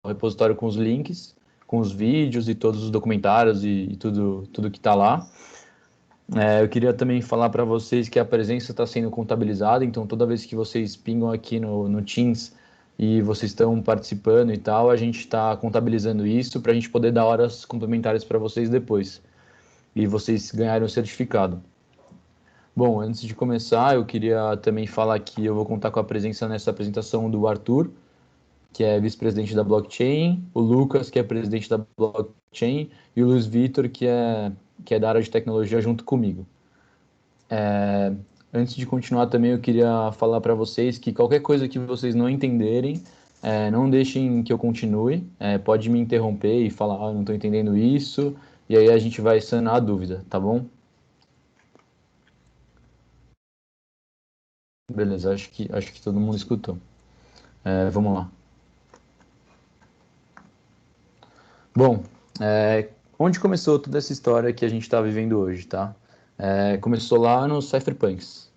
repositório com os links, com os vídeos e todos os documentários e tudo que está lá. Eu queria também falar para vocês que a presença está sendo contabilizada, então toda vez que vocês pingam aqui no Teams e vocês estão participando e tal, a gente está contabilizando isso para a gente poder dar horas complementares para vocês depois e vocês ganharem o certificado. Bom, antes de começar, eu queria também falar que eu vou contar com a presença nessa apresentação do Arthur, que é vice-presidente da blockchain, o Lucas, que é presidente da blockchain, e o Luiz Vitor, que é da área de tecnologia junto comigo. Antes de continuar também, eu queria falar para vocês que qualquer coisa que vocês não entenderem, não deixem que eu continue, pode me interromper e falar, não estou entendendo isso, e aí a gente vai sanar a dúvida, tá bom? Beleza, acho que todo mundo escutou. Vamos lá. Bom, onde começou toda essa história que a gente está vivendo hoje, tá? Começou lá nos cypherpunks.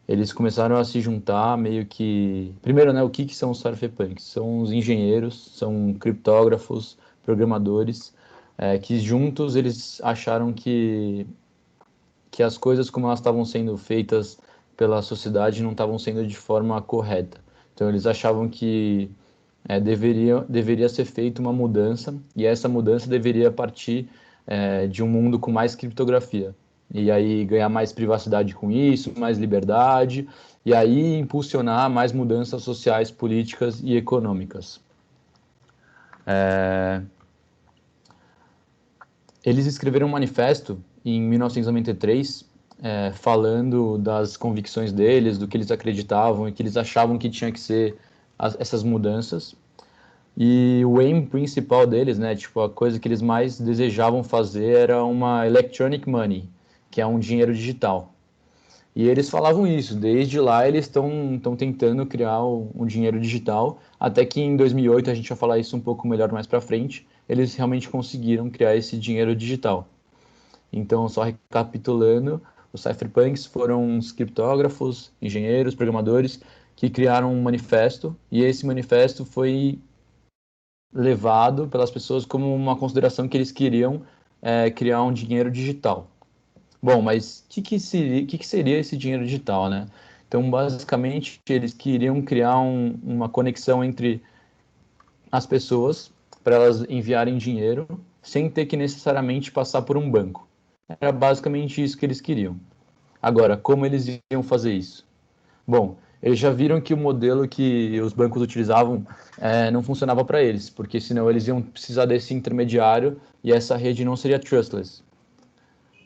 Eles começaram a se juntar meio que... Primeiro, né, o que são os cypherpunks? São os engenheiros, são criptógrafos, programadores, que juntos eles acharam que as coisas como elas estavam sendo feitas pela sociedade não estavam sendo de forma correta. Então eles achavam que deveria ser feita uma mudança, e essa mudança deveria partir de um mundo com mais criptografia. E aí ganhar mais privacidade com isso, mais liberdade, e aí impulsionar mais mudanças sociais, políticas e econômicas. Eles escreveram um manifesto em 1993, falando das convicções deles, do que eles acreditavam e que eles achavam que tinha que ser essas mudanças. E o aim principal deles, né, tipo, a coisa que eles mais desejavam fazer era uma electronic money, que é um dinheiro digital. E eles falavam isso, desde lá eles estão tentando criar um dinheiro digital, até que em 2008, a gente vai falar isso um pouco melhor mais para frente, eles realmente conseguiram criar esse dinheiro digital. Então, só recapitulando, os cypherpunks foram os criptógrafos, engenheiros, programadores, que criaram um manifesto, e esse manifesto foi levado pelas pessoas como uma consideração que eles queriam criar um dinheiro digital. Bom, mas que seria esse dinheiro digital, né? Então, basicamente, eles queriam criar uma conexão entre as pessoas para elas enviarem dinheiro sem ter que necessariamente passar por um banco. Era basicamente isso que eles queriam. Agora, como eles iam fazer isso? Bom, eles já viram que o modelo que os bancos utilizavam não funcionava para eles, porque senão eles iam precisar desse intermediário e essa rede não seria trustless.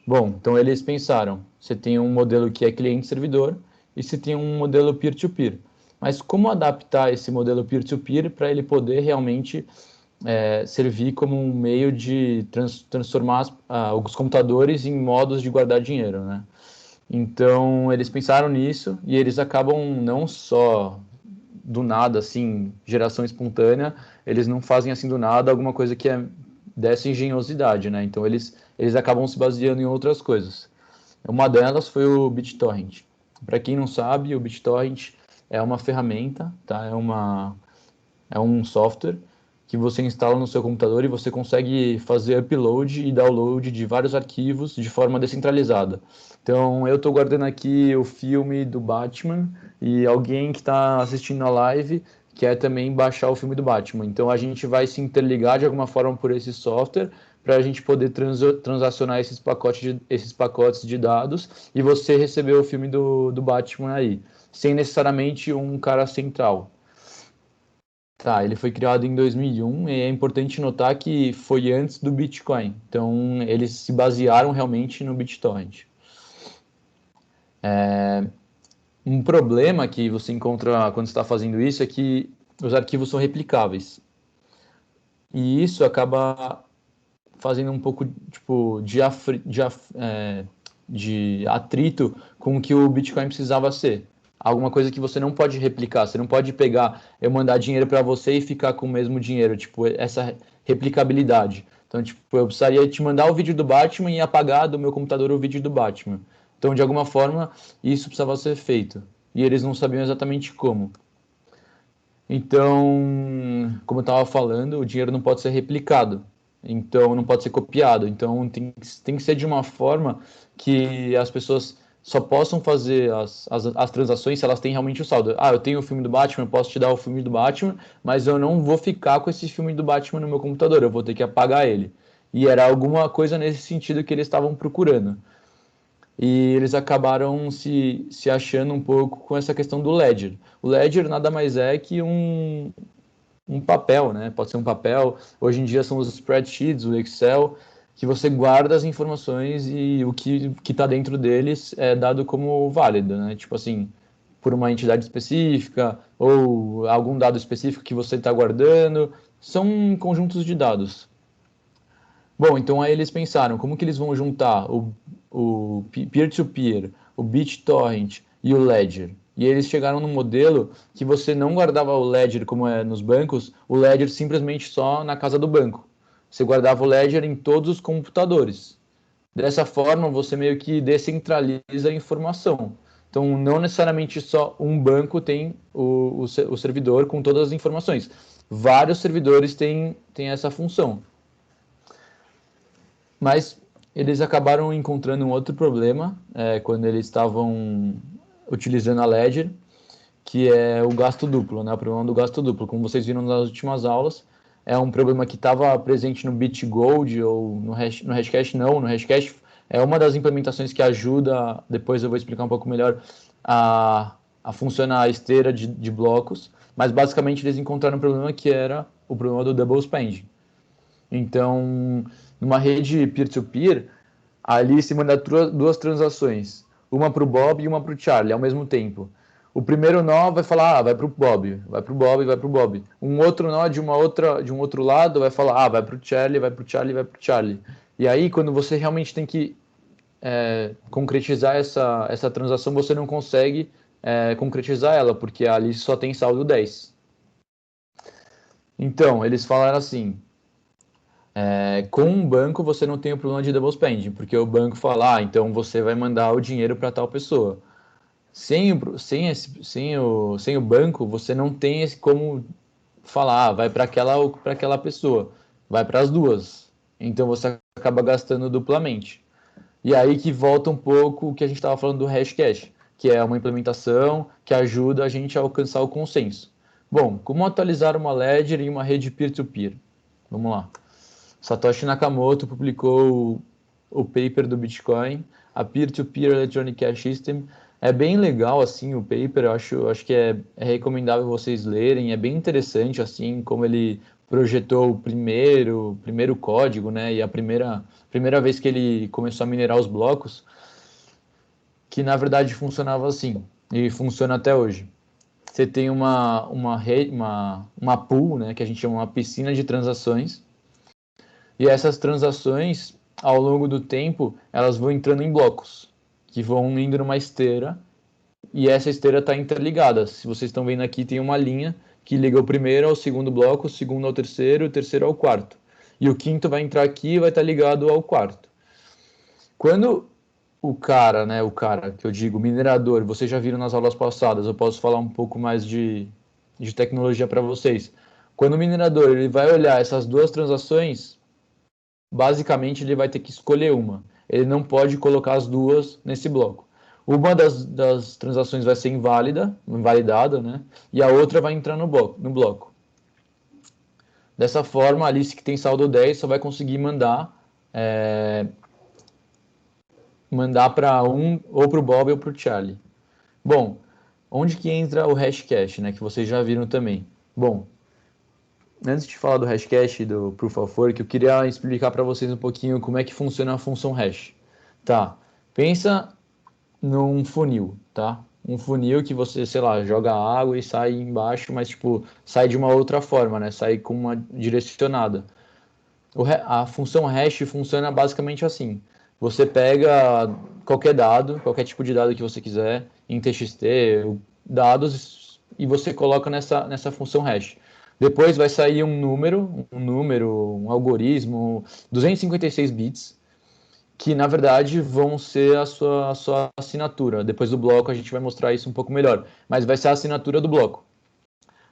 Bom, então eles pensaram, você tem um modelo que é cliente-servidor e você tem um modelo peer-to-peer. Mas como adaptar esse modelo peer-to-peer para ele poder realmente servir como um meio de transformar os computadores em modos de guardar dinheiro, né? Então, eles pensaram nisso e eles acabam não só do nada, assim, geração espontânea, eles não fazem assim do nada alguma coisa que é dessa engenhosidade, né? Então, eles acabam se baseando em outras coisas. Uma delas foi o BitTorrent. Para quem não sabe, o BitTorrent é uma ferramenta, tá? É um software que você instala no seu computador e você consegue fazer upload e download de vários arquivos de forma descentralizada. Então, eu estou guardando aqui o filme do Batman e alguém que está assistindo a live quer também baixar o filme do Batman. Então, a gente vai se interligar de alguma forma por esse software para a gente poder transacionar esses pacotes de dados e você receber o filme do Batman aí, sem necessariamente um cara central. Tá, ele foi criado em 2001 e é importante notar que foi antes do Bitcoin. Então, eles se basearam realmente no BitTorrent. Um problema que você encontra quando está fazendo isso é que os arquivos são replicáveis. E isso acaba fazendo um pouco tipo, de atrito com o que o Bitcoin precisava ser. Alguma coisa que você não pode replicar, você não pode pegar, eu mandar dinheiro para você e ficar com o mesmo dinheiro, tipo, essa replicabilidade. Então, tipo, eu precisaria te mandar o vídeo do Batman e apagar do meu computador o vídeo do Batman. Então, de alguma forma, isso precisava ser feito. E eles não sabiam exatamente como. Então, como eu estava falando, o dinheiro não pode ser replicado, então não pode ser copiado. Então tem que ser de uma forma que as pessoas só possam fazer as transações se elas têm realmente o saldo. Ah, eu tenho o filme do Batman, eu posso te dar o filme do Batman, mas eu não vou ficar com esse filme do Batman no meu computador, eu vou ter que apagar ele. E era alguma coisa nesse sentido que eles estavam procurando. E eles acabaram se achando um pouco com essa questão do Ledger. O Ledger nada mais é que um papel, né? Pode ser um papel. Hoje em dia são os spreadsheets, o Excel, que você guarda as informações e o que está dentro deles é dado como válido, né? Tipo assim, por uma entidade específica ou algum dado específico que você está guardando. São conjuntos de dados. Bom, então aí eles pensaram, como que eles vão juntar o peer-to-peer, o BitTorrent e o Ledger? E eles chegaram num modelo que você não guardava o Ledger como é nos bancos, o Ledger simplesmente só na casa do banco. Você guardava o Ledger em todos os computadores. Dessa forma, você meio que descentraliza a informação. Então, não necessariamente só um banco tem o servidor com todas as informações. Vários servidores têm essa função. Mas eles acabaram encontrando um outro problema quando eles estavam utilizando a Ledger, que é o gasto duplo, né? O problema do gasto duplo. Como vocês viram nas últimas aulas, é um problema que estava presente no BitGold ou no Hashcash, não. No Hashcash é uma das implementações que ajuda, depois eu vou explicar um pouco melhor, a funcionar a esteira de blocos, mas basicamente eles encontraram um problema que era o problema do double spending. Então, numa rede peer-to-peer, ali se manda duas transações, uma para o Bob e uma para o Charlie, ao mesmo tempo. O primeiro nó vai falar, vai para o Bob, vai para o Bob, vai para o Bob. Um outro nó de um outro lado vai falar, vai para o Charlie, vai para o Charlie, vai para o Charlie. E aí, quando você realmente tem que concretizar essa transação, você não consegue concretizar ela, porque ali só tem saldo 10. Então, eles falaram assim, com um banco você não tem o problema de double spending, porque o banco fala, então você vai mandar o dinheiro para tal pessoa. Sem o banco, você não tem como falar, vai para aquela pessoa, vai para as duas. Então você acaba gastando duplamente. E aí que volta um pouco o que a gente estava falando do Hashcash, que é uma implementação que ajuda a gente a alcançar o consenso. Bom, como atualizar uma Ledger em uma rede peer-to-peer? Vamos lá. Satoshi Nakamoto publicou o paper do Bitcoin, a Peer-to-Peer Electronic Cash System. É bem legal, assim, o paper, eu acho que é recomendável vocês lerem, é bem interessante, assim, como ele projetou o primeiro código, né, e a primeira vez que ele começou a minerar os blocos, que na verdade funcionava assim, e funciona até hoje. Você tem uma pool, né, que a gente chama uma piscina de transações, e essas transações, ao longo do tempo, elas vão entrando em blocos, que vão indo numa esteira, e essa esteira está interligada. Se vocês estão vendo aqui, tem uma linha que liga o primeiro ao segundo bloco, o segundo ao terceiro, o terceiro ao quarto. E o quinto vai entrar aqui e vai estar ligado ao quarto. Quando o cara que eu digo, minerador, vocês já viram nas aulas passadas, eu posso falar um pouco mais de tecnologia para vocês. Quando o minerador ele vai olhar essas duas transações, basicamente ele vai ter que escolher uma. Ele não pode colocar as duas nesse bloco. Uma das transações vai ser invalidada, né? E a outra vai entrar no bloco. Dessa forma, a Alice que tem saldo 10 só vai conseguir mandar para ou para o Bob ou para o Charlie. Bom, onde que entra o Hashcash, né? Que vocês já viram também. Bom, antes de falar do Hashcash e do Proof of Work, eu queria explicar para vocês um pouquinho como é que funciona a função hash. Tá, pensa num funil, tá? Um funil que você, sei lá, joga água e sai embaixo, mas, tipo, sai de uma outra forma, né? Sai com uma direcionada. A função hash funciona basicamente assim. Você pega qualquer tipo de dado que você quiser, em TXT, dados, e você coloca nessa função hash. Depois vai sair um número, um algoritmo, 256 bits, que na verdade vão ser a sua assinatura. Depois do bloco a gente vai mostrar isso um pouco melhor, mas vai ser a assinatura do bloco.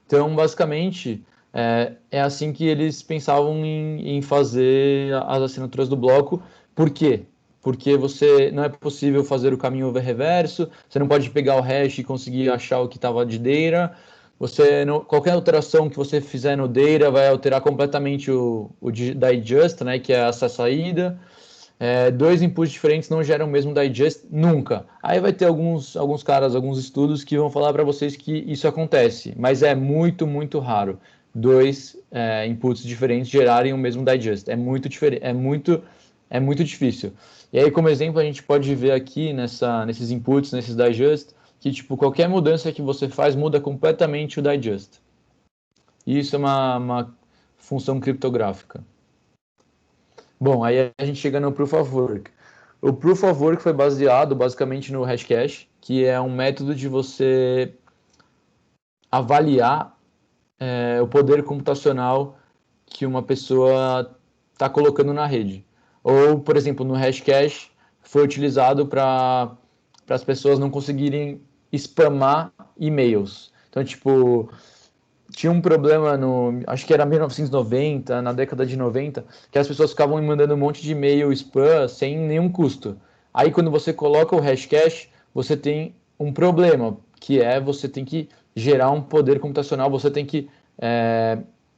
Então, basicamente, É assim que eles pensavam em fazer as assinaturas do bloco. Por quê? Porque você não é possível fazer o caminho reverso, você não pode pegar o hash e conseguir achar o que estava de Deira. Você não, qualquer alteração que você fizer no Deira vai alterar completamente o digest, né, que é essa saída. Dois inputs diferentes não geram o mesmo digest nunca. Aí vai ter alguns caras, alguns estudos que vão falar para vocês que isso acontece, mas é muito, muito raro dois inputs diferentes gerarem o mesmo digest. É muito diferente, é muito difícil. E aí, como exemplo, a gente pode ver aqui nesses inputs, nesses digest, que tipo, qualquer mudança que você faz muda completamente o digest. E isso é uma função criptográfica. Bom, aí a gente chega no Proof of Work. O Proof of Work foi baseado basicamente no Hashcash, que é um método de você avaliar o poder computacional que uma pessoa está colocando na rede. Ou, por exemplo, no Hashcash foi utilizado para as pessoas não conseguirem spamar e-mails. Então, tipo, tinha um problema acho que era 1990, na década de 90, que as pessoas ficavam mandando um monte de e-mail spam sem nenhum custo. Aí quando você coloca o hashcash, você tem um problema, que é você tem que gerar um poder computacional, você tem que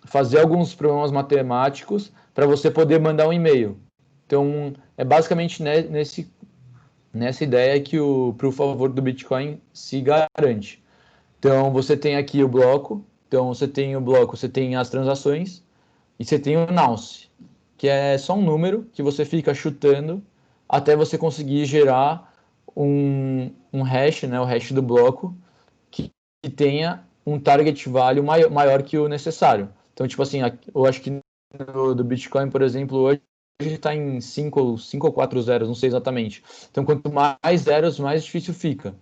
fazer alguns problemas matemáticos para você poder mandar um e-mail. Então, é basicamente nessa ideia que o Proof of Work do Bitcoin se garante. Então, você tem aqui o bloco. Então, você tem o bloco, você tem as transações e você tem o nonce, que é só um número que você fica chutando até você conseguir gerar um hash, né, o hash do bloco, que tenha um target value maior que o necessário. Então, tipo assim, eu acho que do Bitcoin, por exemplo, hoje está em 5 ou 4 zeros, não sei exatamente. Então, quanto mais zeros, mais difícil fica.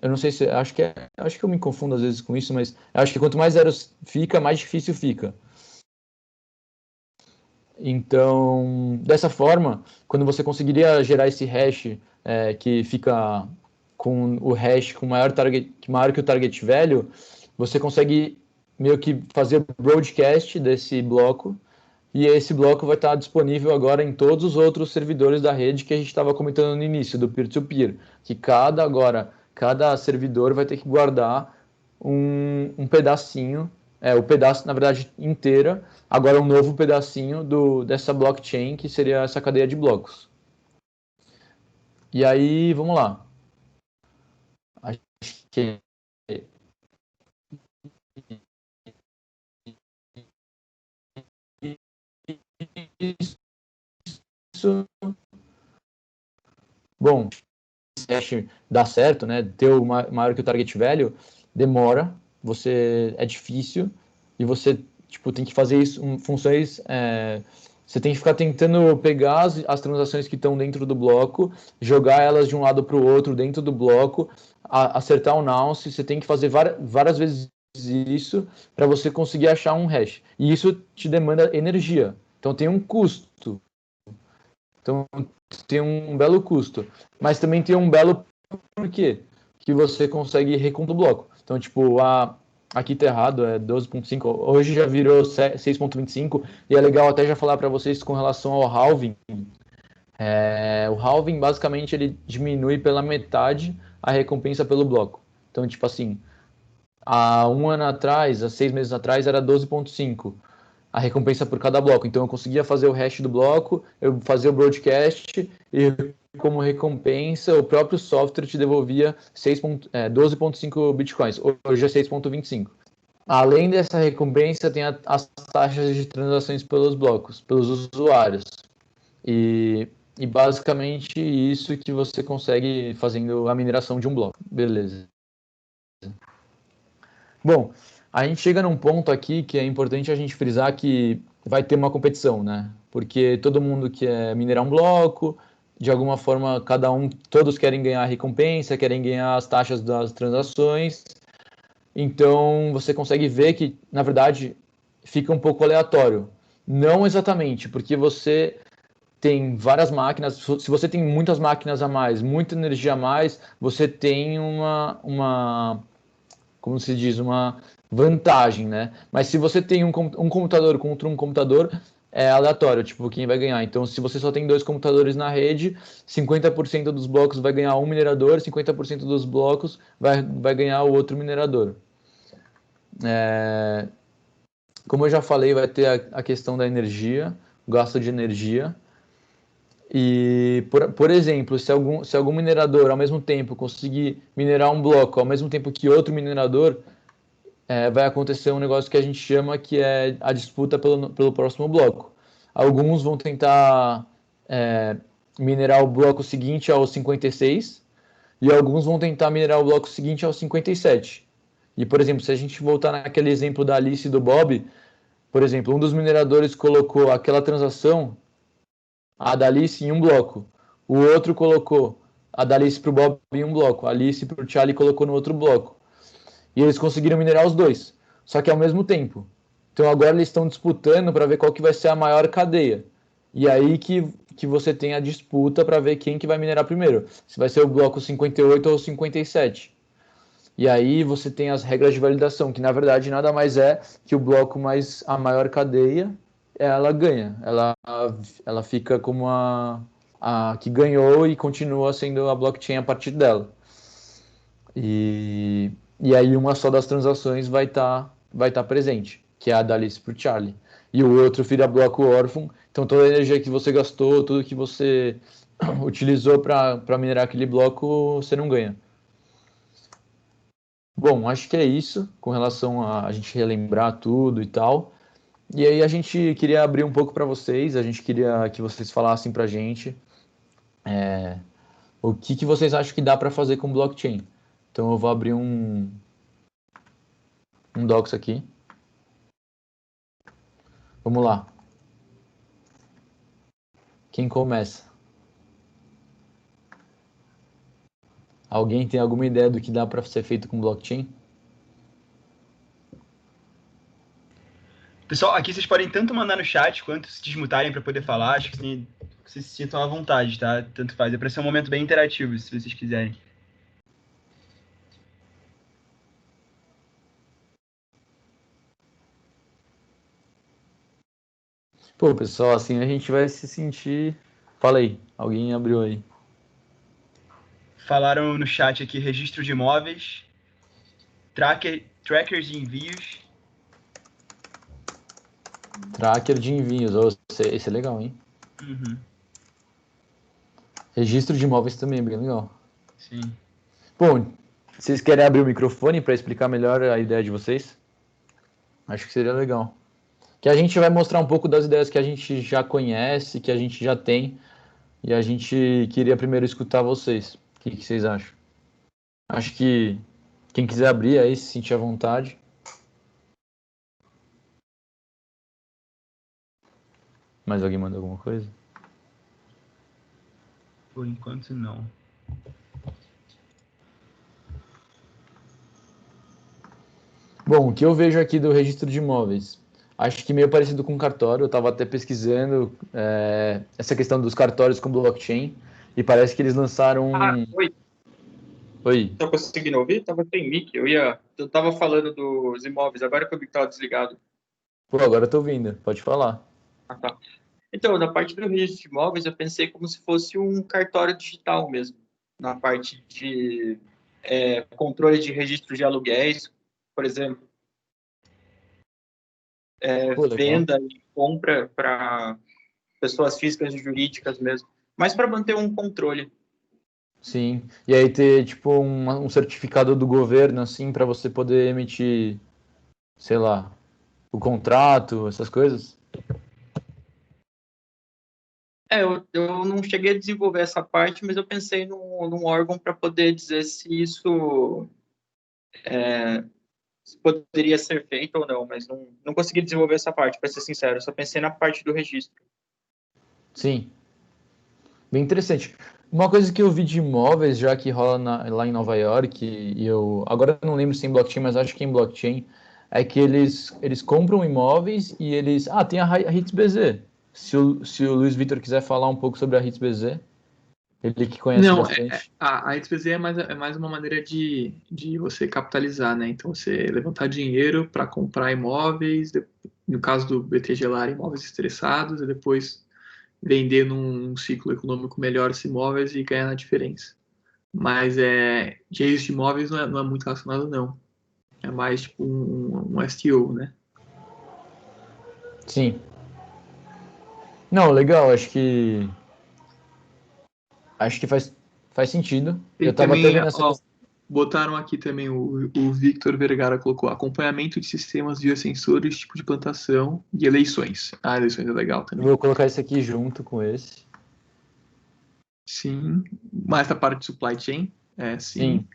Eu não sei se. Acho que eu me confundo às vezes com isso, mas acho que quanto mais zeros fica, mais difícil fica. Então, dessa forma, quando você conseguiria gerar esse hash que fica com o hash com maior que o target velho, você consegue meio que fazer broadcast desse bloco, e esse bloco vai estar disponível agora em todos os outros servidores da rede que a gente estava comentando no início, do peer-to-peer, que cada servidor vai ter que guardar um pedacinho, o pedaço, na verdade, inteira, agora um novo pedacinho dessa blockchain, que seria essa cadeia de blocos. E aí, vamos lá. Acho que isso. Bom, se dá certo, né? Ter o maior que o target velho demora, é difícil e você tipo tem que fazer isso funções. Você tem que ficar tentando pegar as transações que estão dentro do bloco, jogar elas de um lado para o outro dentro do bloco, acertar o nonce. Você tem que fazer várias vezes isso para você conseguir achar um hash. E isso te demanda energia. Então tem um custo. Então tem um belo custo. Mas também tem um belo porquê que você consegue recompor o bloco. Então, tipo, aqui tá errado, é 12.5, hoje já virou 6.25, e é legal até já falar para vocês com relação ao halving. O halving, basicamente, ele diminui pela metade a recompensa pelo bloco. Então, tipo assim, há um ano atrás, há 6 meses atrás, era 12.5 a recompensa por cada bloco. Então eu conseguia fazer o hash do bloco, eu fazia o broadcast e como recompensa o próprio software te devolvia 12.5 bitcoins. Hoje é 6.25. Além dessa recompensa, tem as taxas de transações pelos blocos, pelos usuários. E basicamente isso que você consegue fazendo a mineração de um bloco. Beleza. Bom, a gente chega num ponto aqui que é importante a gente frisar que vai ter uma competição, né? Porque todo mundo quer minerar um bloco, de alguma forma todos querem ganhar a recompensa, querem ganhar as taxas das transações. Então você consegue ver que, na verdade, fica um pouco aleatório. Não exatamente, porque você tem várias máquinas, se você tem muitas máquinas a mais, muita energia a mais, você tem como se diz, vantagem, né? Mas se você tem um computador contra um computador, é aleatório, tipo, quem vai ganhar. Então, se você só tem dois computadores na rede, 50% dos blocos vai ganhar um minerador, 50% dos blocos vai ganhar o outro minerador. Como eu já falei, vai ter a questão da energia, gasto de energia. E, por exemplo, se algum minerador ao mesmo tempo conseguir minerar um bloco ao mesmo tempo que outro minerador, vai acontecer um negócio que a gente chama que é a disputa pelo próximo bloco. Alguns vão tentar minerar o bloco seguinte ao 56 e alguns vão tentar minerar o bloco seguinte ao 57. E, por exemplo, se a gente voltar naquele exemplo da Alice e do Bob, por exemplo, um dos mineradores colocou aquela transação, a da Alice, em um bloco. O outro colocou a da Alice para o Bob em um bloco. A Alice para o Charlie colocou no outro bloco. E eles conseguiram minerar os dois, só que ao mesmo tempo. Então agora eles estão disputando para ver qual que vai ser a maior cadeia. E aí que você tem a disputa para ver quem que vai minerar primeiro. Se vai ser o bloco 58 ou 57. E aí você tem as regras de validação, que na verdade nada mais é que o bloco mais a maior cadeia, ela ganha. Ela fica como a que ganhou e continua sendo a blockchain a partir dela. E aí uma só das transações vai tá presente, que é a da Alice para o Charlie. E o outro vira bloco órfão, então toda a energia que você gastou, tudo que você utilizou para minerar aquele bloco, você não ganha. Bom, acho que é isso com relação a gente relembrar tudo e tal. E aí a gente queria abrir um pouco para vocês, a gente queria que vocês falassem para a gente o que vocês acham que dá para fazer com blockchain. Então eu vou abrir um docs aqui. Vamos lá. Quem começa? Alguém tem alguma ideia do que dá para ser feito com blockchain? Pessoal, aqui vocês podem tanto mandar no chat quanto se desmutarem para poder falar. Acho que vocês se sintam à vontade, tá? Tanto faz. É para ser um momento bem interativo, se vocês quiserem. Pô, pessoal, assim a gente vai se sentir. Fala aí, alguém abriu aí. Falaram no chat aqui registro de imóveis, trackers de envios. Tracker de envios, esse é legal, hein? Uhum. Registro de imóveis também é bem legal. Sim. Bom, vocês querem abrir o microfone para explicar melhor a ideia de vocês? Acho que seria legal. Que a gente vai mostrar um pouco das ideias que a gente já conhece, que a gente já tem, e a gente queria primeiro escutar vocês. O que vocês acham? Acho que quem quiser abrir aí, se sentir à vontade. Mais alguém manda alguma coisa? Por enquanto, não. Bom, o que eu vejo aqui do registro de imóveis? Acho que meio parecido com cartório. Eu estava até pesquisando essa questão dos cartórios com blockchain e parece que eles lançaram Oi. Oi. Tá conseguindo ouvir? Tava sem mic. Eu tava falando dos imóveis, agora que eu vi que tava desligado. Pô, agora eu tô ouvindo. Pode falar. Ah, tá. Então, na parte do registro de imóveis, eu pensei como se fosse um cartório digital mesmo. Na parte de controle de registro de aluguéis, por exemplo. Pô, legal. Venda e compra para pessoas físicas e jurídicas mesmo. Mas para manter um controle. Sim. E aí ter tipo um certificado do governo assim para você poder emitir, sei lá, o contrato, essas coisas. Eu não cheguei a desenvolver essa parte, mas eu pensei num órgão para poder dizer se isso se poderia ser feito ou não, mas não consegui desenvolver essa parte, para ser sincero. Eu só pensei na parte do registro. Sim. Bem interessante. Uma coisa que eu vi de imóveis, já que rola lá em Nova York, e eu agora eu não lembro se é em blockchain, mas acho que é em blockchain, é que eles compram imóveis e eles. Tem a HitsBZ. Se o Luiz Vitor quiser falar um pouco sobre a HitsBZ. Ele que conhece Não, bastante. a XPZ é mais uma maneira de você capitalizar, né? Então, você levantar dinheiro para comprar imóveis, no caso do BTG Lar, imóveis estressados, e depois vender num ciclo econômico melhor esses imóveis e ganhar na diferença. Mas de registro de imóveis não é muito relacionado, não. É mais tipo um STO, né? Sim. Não, legal, acho que faz sentido. E Eu tava até também, vendo essa ó, questão. botaram aqui também o Victor Vergara colocou acompanhamento de sistemas biosensores, tipo de plantação e eleições. Ah, eleições é legal Eu também. vou colocar esse aqui junto com esse. Sim. Mais da parte de supply chain, sim. Sim,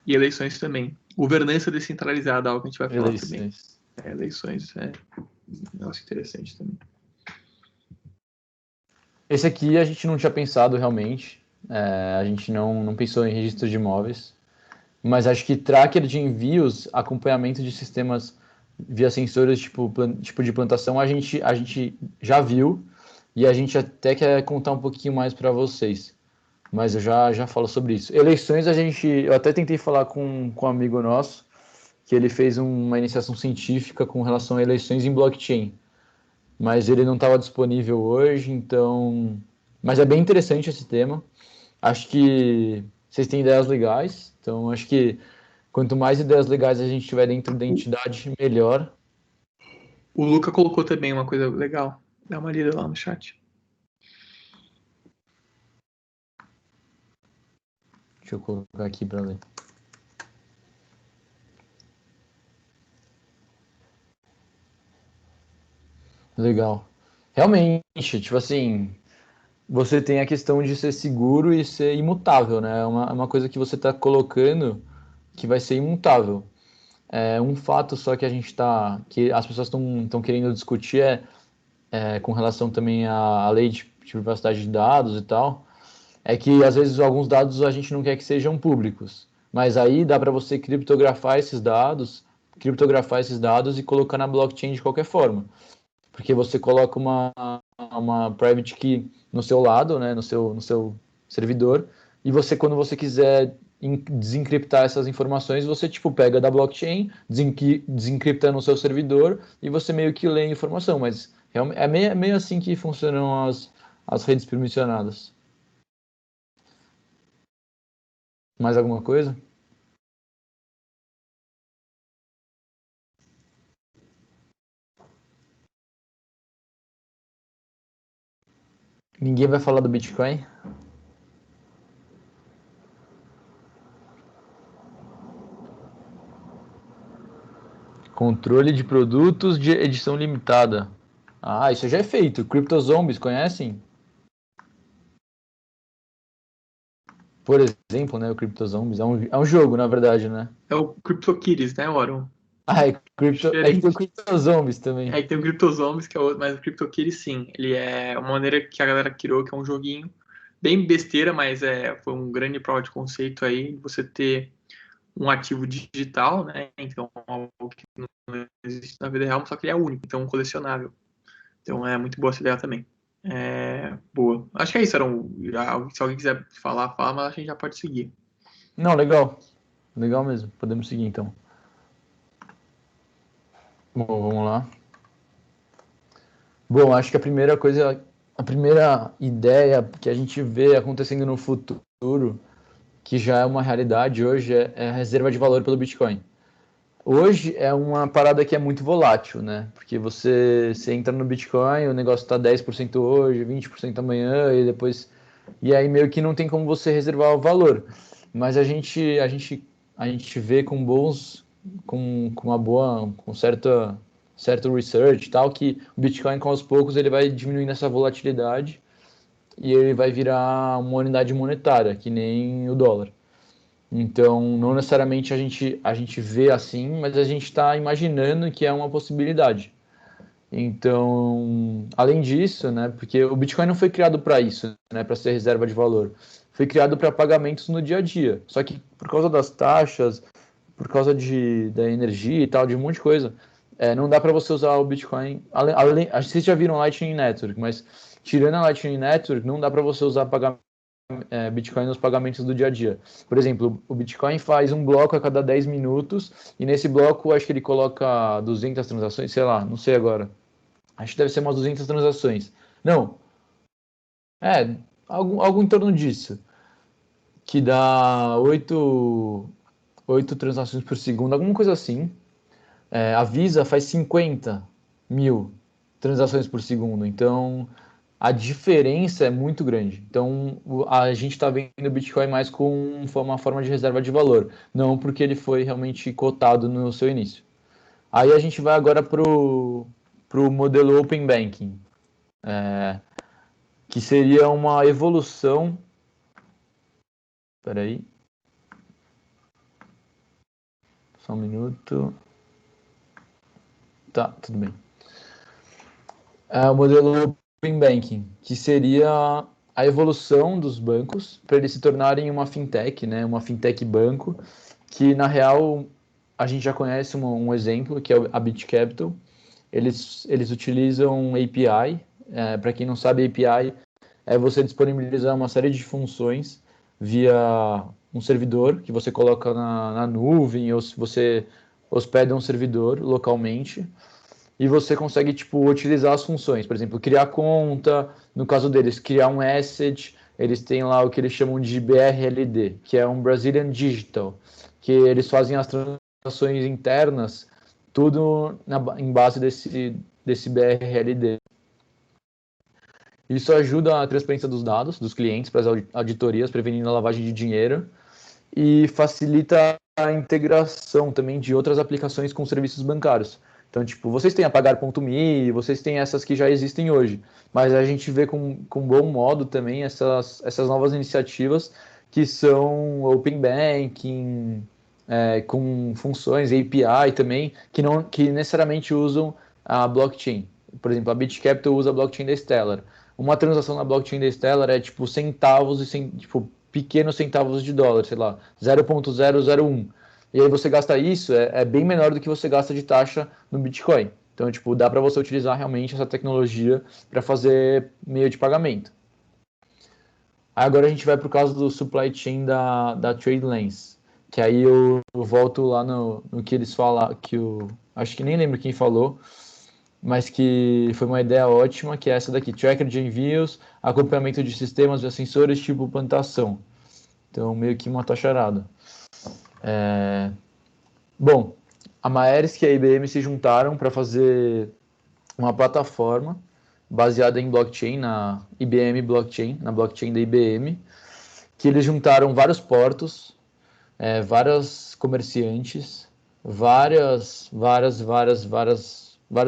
E eleições também. Governança descentralizada, algo que a gente vai falar também. eleições. Eleições é um negócio interessante também. Esse aqui a gente não tinha pensado realmente. A gente não pensou em registro de imóveis. Mas acho que tracker de envios, acompanhamento de sistemas via sensores tipo de plantação, a gente já viu e a gente até quer contar um pouquinho mais para vocês. Mas eu já falo sobre isso. Eleições, eu até tentei falar com um amigo nosso, que ele fez uma iniciação científica com relação a eleições em blockchain, mas ele não estava disponível hoje, então. Mas é bem interessante esse tema. Acho que vocês têm ideias legais, então acho que quanto mais ideias legais a gente tiver dentro da entidade, melhor. O Luca colocou também uma coisa legal. Dá uma lida lá no chat. Deixa eu colocar aqui para ler. Legal. Realmente, tipo assim, você tem a questão de ser seguro e ser imutável, né? É uma coisa que você está colocando que vai ser imutável. Um fato só que que as pessoas estão querendo discutir com relação também à lei de privacidade de dados e tal, é que às vezes alguns dados a gente não quer que sejam públicos, mas aí dá para você criptografar esses dados e colocar na blockchain de qualquer forma, porque você coloca uma private key no seu lado, né, no seu servidor, e você, quando você quiser desencriptar essas informações, você tipo pega da blockchain, desencripta no seu servidor e você meio que lê a informação, mas é meio assim que funcionam as redes permissionadas. Mais alguma coisa? Ninguém vai falar do Bitcoin? Controle de produtos de edição limitada. Ah, isso já é feito. Crypto Zombies, conhecem? Por exemplo, né, o Crypto Zombies. É um jogo, na verdade, né? É o CryptoKitties, né, Oron? Ah, é que tem o Diferente. Crypto Zombies também. É que tem o CryptoZombies, que é outro, mas o CryptoKitties, sim. Ele é uma maneira que a galera criou, que é um joguinho bem besteira, mas foi um grande prova de conceito aí, você ter um ativo digital, né? Então, algo que não existe na vida real, só que ele é único, então um colecionável. Então, é muito boa essa ideia também. Boa. Acho que é isso, Aron. Se alguém quiser falar, fala, mas a gente já pode seguir. Não, legal. Legal mesmo. Podemos seguir, então. Bom, vamos lá. Bom, acho que a primeira ideia que a gente vê acontecendo no futuro, que já é uma realidade hoje, é a reserva de valor pelo Bitcoin. Hoje é uma parada que é muito volátil, né? Porque você entra no Bitcoin, o negócio está 10% hoje, 20% amanhã, e depois. E aí meio que não tem como você reservar o valor. Mas a gente vê com bons. Com uma boa. Com certo research e tal, que o Bitcoin, com aos poucos, ele vai diminuindo essa volatilidade e ele vai virar uma unidade monetária, que nem o dólar. Então, não necessariamente a gente vê assim, mas a gente está imaginando que é uma possibilidade. Então, além disso, né, porque o Bitcoin não foi criado para isso, né, para ser reserva de valor. Foi criado para pagamentos no dia a dia. Só que por causa das taxas, por causa da energia e tal, de um monte de coisa, não dá para você usar o Bitcoin. Vocês já viram Lightning Network, mas tirando a Lightning Network, não dá para você usar pagamento Bitcoin nos pagamentos do dia a dia. Por exemplo, o Bitcoin faz um bloco a cada 10 minutos, e nesse bloco acho que ele coloca 200 transações, sei lá, não sei agora. Acho que deve ser umas 200 transações. Não, algo em torno disso, que dá 8 transações por segundo, alguma coisa assim. A Visa faz 50 mil transações por segundo, então a diferença é muito grande. Então a gente está vendo o Bitcoin mais como uma forma de reserva de valor, não porque ele foi realmente cotado no seu início. Aí a gente vai agora para o modelo Open Banking, que seria uma evolução. Espera aí. Só um minuto. Tá, tudo bem. O modelo Open Banking, que seria a evolução dos bancos para eles se tornarem uma fintech, né? Uma fintech banco, que na real a gente já conhece um exemplo, que é a BitCapital. Eles utilizam API. Para quem não sabe, API é você disponibilizar uma série de funções via um servidor que você coloca na nuvem, ou se você hospeda um servidor localmente, e você consegue, tipo, utilizar as funções. Por exemplo, criar conta, no caso deles, criar um asset. Eles têm lá o que eles chamam de BRLD, que é um Brazilian Digital, que eles fazem as transações internas, tudo em base desse BRLD. Isso ajuda a transparência dos dados dos clientes para as auditorias, prevenindo a lavagem de dinheiro, e facilita a integração também de outras aplicações com serviços bancários. Então, tipo, vocês têm a Pagar.me, vocês têm essas que já existem hoje, mas a gente vê com bom modo também essas novas iniciativas que são Open Banking, com funções API também, que necessariamente usam a blockchain. Por exemplo, a BitCapital usa a blockchain da Stellar. Uma transação na blockchain da Stellar é tipo centavos tipo pequenos centavos de dólar, sei lá, 0.001. E aí você gasta isso, é bem menor do que você gasta de taxa no Bitcoin. Então, tipo, dá para você utilizar realmente essa tecnologia para fazer meio de pagamento. Agora a gente vai para o caso do supply chain da TradeLens, que aí eu volto lá no que eles falaram, acho que nem lembro quem falou, mas que foi uma ideia ótima, que é essa daqui: tracker de envios, acompanhamento de sistemas de sensores tipo plantação. Então, meio que uma tacharada. Bom, a Maersk e a IBM se juntaram para fazer uma plataforma baseada em blockchain, na IBM Blockchain, na blockchain da IBM, que eles juntaram vários portos, vários comerciantes, vários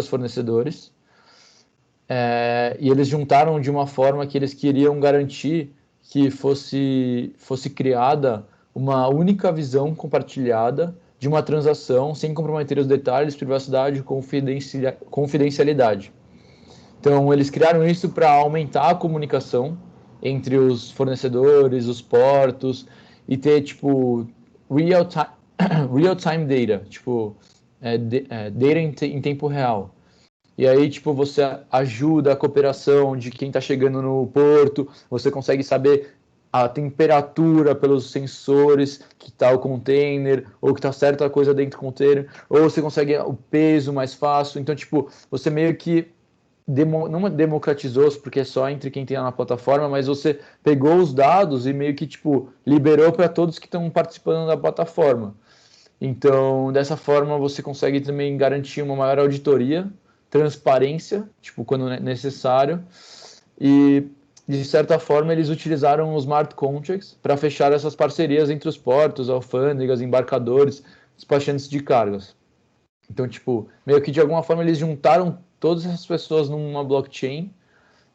fornecedores, e eles juntaram de uma forma que eles queriam garantir que fosse criada uma única visão compartilhada de uma transação sem comprometer os detalhes, privacidade e confidencialidade. Então, eles criaram isso para aumentar a comunicação entre os fornecedores, os portos, e ter, tipo, real-time data, tipo, data em tempo real. E aí, tipo, você ajuda a cooperação de quem está chegando no porto, você consegue saber a temperatura pelos sensores que está o container, ou que está certa coisa dentro do container, ou você consegue o peso mais fácil. Então, tipo, você meio que não democratizou, porque é só entre quem tem na plataforma, mas você pegou os dados e meio que, tipo, liberou para todos que estão participando da plataforma. Então, dessa forma, você consegue também garantir uma maior auditoria, transparência, tipo, quando necessário, e de certa forma eles utilizaram os smart contracts para fechar essas parcerias entre os portos, alfândegas, embarcadores, despachantes de cargas. Então, tipo, meio que de alguma forma eles juntaram todas essas pessoas numa blockchain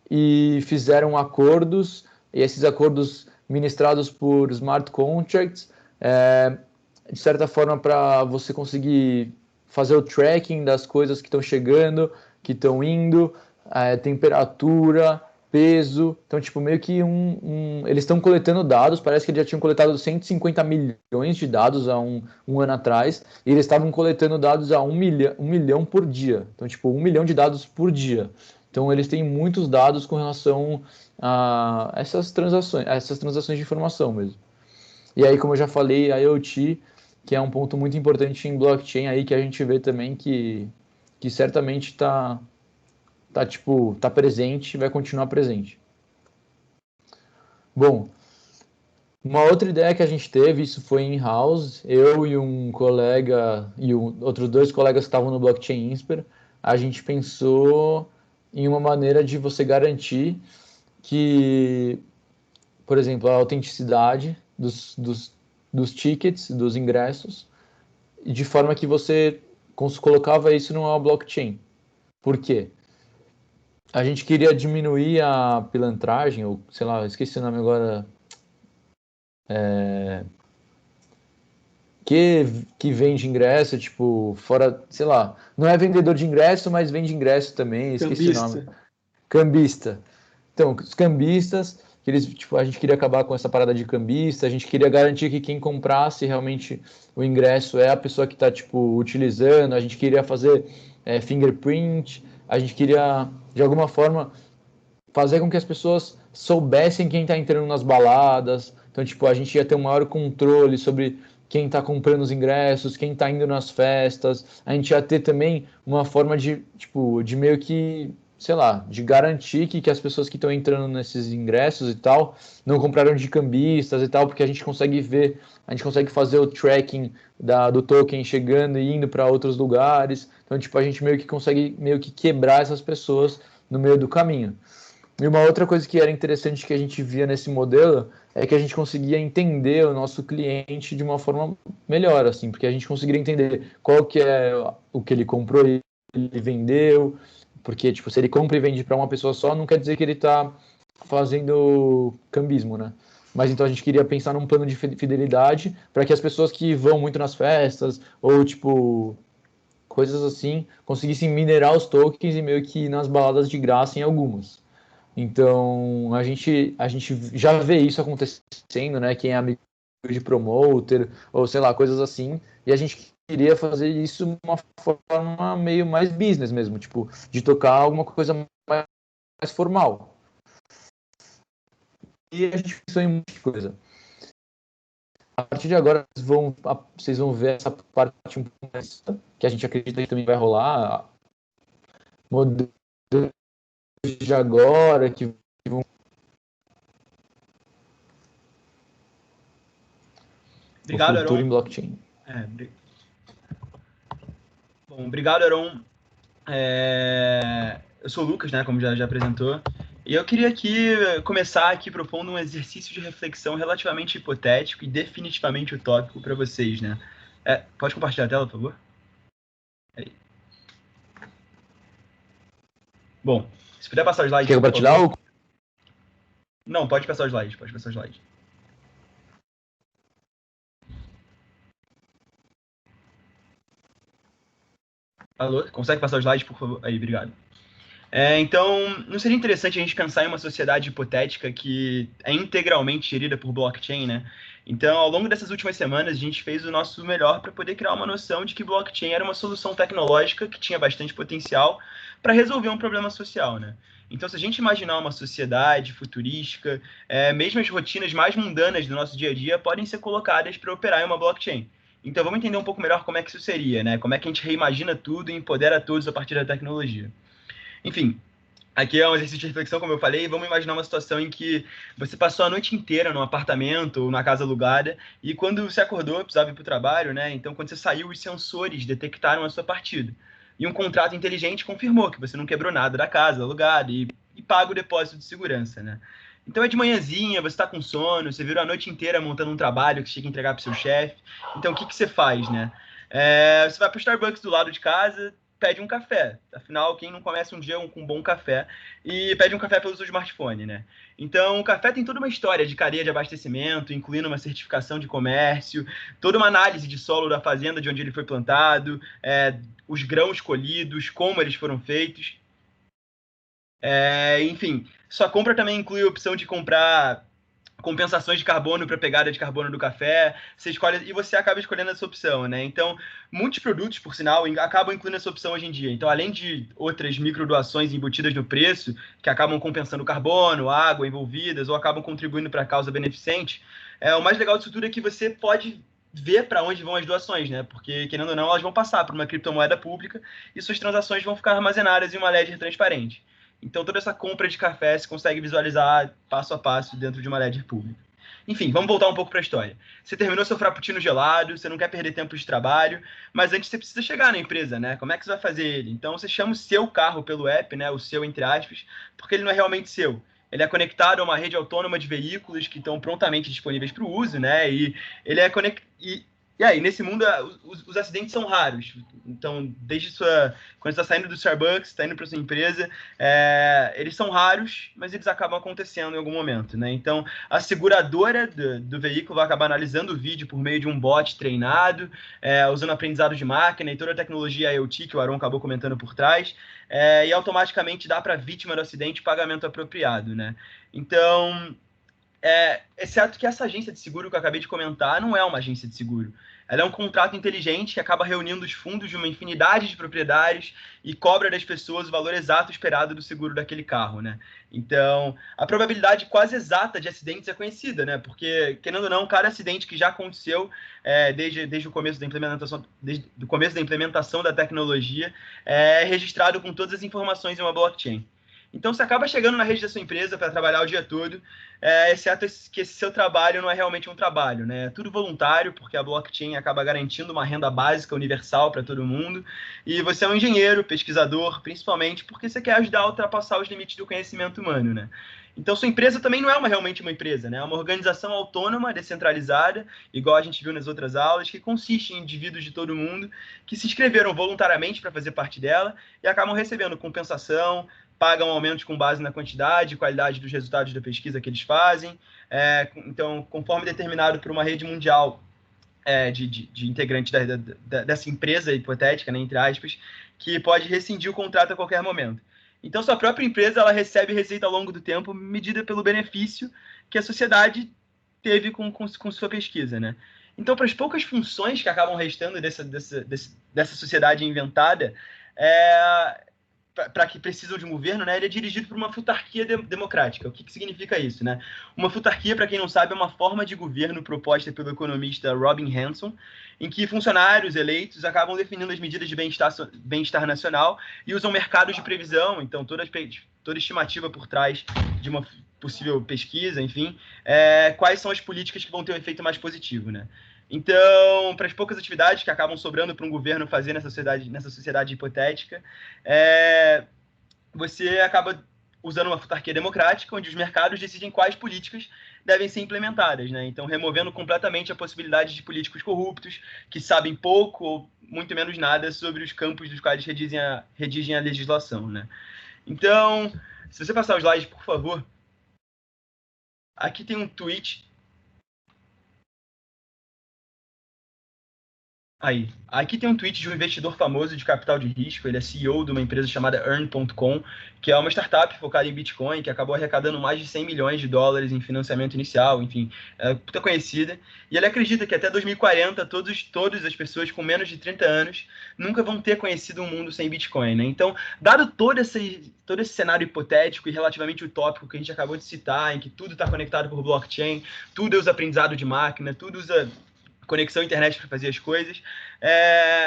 e fizeram acordos, e esses acordos ministrados por smart contracts, de certa forma para você conseguir fazer o tracking das coisas que estão chegando, que estão indo, temperatura, peso. Então, tipo, meio que eles estão coletando dados, parece que eles já tinham coletado 150 milhões de dados há um ano atrás, e eles estavam coletando dados a 1 milhão por dia. Então, tipo, 1 milhão de dados por dia. Então, eles têm muitos dados com relação a essas transações de informação mesmo. E aí, como eu já falei, a IoT, que é um ponto muito importante em blockchain aí, que a gente vê também que certamente está presente e vai continuar presente. Bom, uma outra ideia que a gente teve, isso foi in-house, eu e um colega e outros 2 colegas que estavam no Blockchain Insper, a gente pensou em uma maneira de você garantir que, por exemplo, a autenticidade dos tickets, dos ingressos, de forma que você colocava isso numa blockchain. Por quê? A gente queria diminuir a pilantragem, ou sei lá, esqueci o nome agora, que vende ingresso, tipo, fora, sei lá, não é vendedor de ingresso, mas vende ingresso também, esqueci o nome. Cambista. Então, os cambistas, que eles, tipo, a gente queria acabar com essa parada de cambista, a gente queria garantir que quem comprasse realmente o ingresso é a pessoa que está, tipo, utilizando, a gente queria fazer fingerprint, a gente queria, de alguma forma, fazer com que as pessoas soubessem quem está entrando nas baladas. Então, tipo, a gente ia ter um maior controle sobre quem está comprando os ingressos, quem está indo nas festas. A gente ia ter também uma forma de, tipo, de meio que, sei lá, de garantir que as pessoas que estão entrando nesses ingressos e tal não compraram de cambistas e tal, porque a gente consegue ver, a gente consegue fazer o tracking do token chegando e indo para outros lugares. Então, tipo, a gente meio que consegue meio que quebrar essas pessoas no meio do caminho. E uma outra coisa que era interessante que a gente via nesse modelo é que a gente conseguia entender o nosso cliente de uma forma melhor, assim, porque a gente conseguiria entender qual que é o que ele comprou e ele vendeu, porque, tipo, se ele compra e vende para uma pessoa só, não quer dizer que ele está fazendo cambismo, né? Mas então a gente queria pensar num plano de fidelidade para que as pessoas que vão muito nas festas ou, tipo, coisas assim, conseguissem minerar os tokens e meio que ir nas baladas de graça em algumas. Então, a gente já vê isso acontecendo, né? Quem é amigo de promoter, ou sei lá, coisas assim. E a gente queria fazer isso de uma forma meio mais business mesmo, tipo, de tocar alguma coisa mais formal. E a gente pensou em muita coisa. A partir de agora, vocês vão ver essa parte um pouco mais que a gente acredita que também vai rolar. Modelos de agora, que vão. Obrigado, O futuro Aron. em blockchain. Bom, obrigado, Aron. Eu sou o Lucas, né, como já apresentou, e eu queria começar aqui propondo um exercício de reflexão relativamente hipotético e definitivamente utópico para vocês, né? Pode compartilhar a tela, por favor? Aí. Bom, se puder passar o slide. Quer compartilhar ou... Não, pode passar o slide, pode passar o slide. Alô, consegue passar o slide, por favor? Aí, obrigado. Então, não seria interessante a gente pensar em uma sociedade hipotética que é integralmente gerida por blockchain, né? Então, ao longo dessas últimas semanas, a gente fez o nosso melhor para poder criar uma noção de que blockchain era uma solução tecnológica que tinha bastante potencial para resolver um problema social, né? Então, se a gente imaginar uma sociedade futurística, mesmo as rotinas mais mundanas do nosso dia a dia podem ser colocadas para operar em uma blockchain. Então, vamos entender um pouco melhor como é que isso seria, né? Como é que a gente reimagina tudo e empodera todos a partir da tecnologia. Enfim, aqui é um exercício de reflexão, como eu falei. Vamos imaginar uma situação em que você passou a noite inteira num apartamento ou na casa alugada e quando você acordou, precisava ir para o trabalho, né? Então, quando você saiu, os sensores detectaram a sua partida. E um contrato inteligente confirmou que você não quebrou nada da casa alugada e paga o depósito de segurança, né? Então é de manhãzinha, você está com sono, você virou a noite inteira montando um trabalho que você tinha que entregar para o seu chefe. Então, o que você faz, né? Você vai para o Starbucks do lado de casa, pede um café. Afinal, quem não começa um dia com um bom café e pede um café pelo seu smartphone, né? Então, o café tem toda uma história de cadeia de abastecimento, incluindo uma certificação de comércio, toda uma análise de solo da fazenda de onde ele foi plantado, os grãos colhidos, como eles foram feitos. Enfim, sua compra também inclui a opção de comprar compensações de carbono para pegada de carbono do café, você escolhe e você acaba escolhendo essa opção, né? Então, muitos produtos, por sinal, acabam incluindo essa opção hoje em dia. Então, além de outras microdoações embutidas no preço, que acabam compensando carbono, água envolvidas, ou acabam contribuindo para a causa beneficente, o mais legal disso tudo é que você pode ver para onde vão as doações, né? Porque, querendo ou não, elas vão passar por uma criptomoeda pública e suas transações vão ficar armazenadas em uma ledger transparente. Então, toda essa compra de café se consegue visualizar passo a passo dentro de uma ledger pública. Enfim, vamos voltar um pouco para a história. Você terminou seu frappuccino gelado, você não quer perder tempo de trabalho, mas antes você precisa chegar na empresa, né? Como é que você vai fazer ele? Então, você chama o seu carro pelo app, né? O seu, entre aspas, porque ele não é realmente seu. Ele é conectado a uma rede autônoma de veículos que estão prontamente disponíveis para o uso, né? E ele é conectado. E aí, nesse mundo, os acidentes são raros. Então, quando você está saindo do Starbucks, está indo para sua empresa, eles são raros, mas eles acabam acontecendo em algum momento, né? Então, a seguradora do veículo vai acabar analisando o vídeo por meio de um bot treinado, usando aprendizado de máquina e toda a tecnologia IoT que o Aron acabou comentando por trás, e automaticamente dá para a vítima do acidente o pagamento apropriado, né? Então, exceto que essa agência de seguro que eu acabei de comentar não é uma agência de seguro. Ela é um contrato inteligente que acaba reunindo os fundos de uma infinidade de proprietários e cobra das pessoas o valor exato esperado do seguro daquele carro, né? Então, a probabilidade quase exata de acidentes é conhecida, né? Porque, querendo ou não, cada acidente que já aconteceu desde o começo da implementação da tecnologia é registrado com todas as informações em uma blockchain. Então, você acaba chegando na rede da sua empresa para trabalhar o dia todo, exceto que esse seu trabalho não é realmente um trabalho, né? É tudo voluntário, porque a blockchain acaba garantindo uma renda básica universal para todo mundo. E você é um engenheiro, pesquisador, principalmente porque você quer ajudar a ultrapassar os limites do conhecimento humano, né? Então, sua empresa também não é realmente uma empresa, né? É uma organização autônoma, descentralizada, igual a gente viu nas outras aulas, que consiste em indivíduos de todo mundo que se inscreveram voluntariamente para fazer parte dela e acabam recebendo compensação, pagam aumentos com base na quantidade e qualidade dos resultados da pesquisa que eles fazem. Então, conforme determinado por uma rede mundial de integrantes dessa empresa hipotética, né, entre aspas, que pode rescindir o contrato a qualquer momento. Então, sua própria empresa ela recebe receita ao longo do tempo, medida pelo benefício que a sociedade teve com sua pesquisa, né? Então, para as poucas funções que acabam restando dessa sociedade inventada, para que precisam de um governo, né, ele é dirigido por uma futarquia democrática. O que significa isso, né? Uma futarquia, para quem não sabe, é uma forma de governo proposta pelo economista Robin Hanson, em que funcionários eleitos acabam definindo as medidas de bem-estar nacional e usam mercados de previsão, então toda estimativa por trás de uma possível pesquisa, enfim, quais são as políticas que vão ter um efeito mais positivo, né? Então, para as poucas atividades que acabam sobrando para um governo fazer nessa sociedade hipotética, você acaba usando uma futarquia democrática, onde os mercados decidem quais políticas devem ser implementadas, né? Então, removendo completamente a possibilidade de políticos corruptos, que sabem pouco ou muito menos nada sobre os campos dos quais redigem a legislação, né? Então, se você passar os slides, por favor. Aqui tem um tweet. Aqui tem um tweet de um investidor famoso de capital de risco, ele é CEO de uma empresa chamada Earn.com, que é uma startup focada em Bitcoin, que acabou arrecadando mais de 100 milhões de dólares em financiamento inicial, enfim, é puta conhecida. E ele acredita que até 2040, todas as pessoas com menos de 30 anos nunca vão ter conhecido um mundo sem Bitcoin, né? Então, dado todo esse cenário hipotético e relativamente utópico que a gente acabou de citar, em que tudo está conectado por blockchain, tudo usa aprendizado de máquina, tudo usa conexão à internet para fazer as coisas,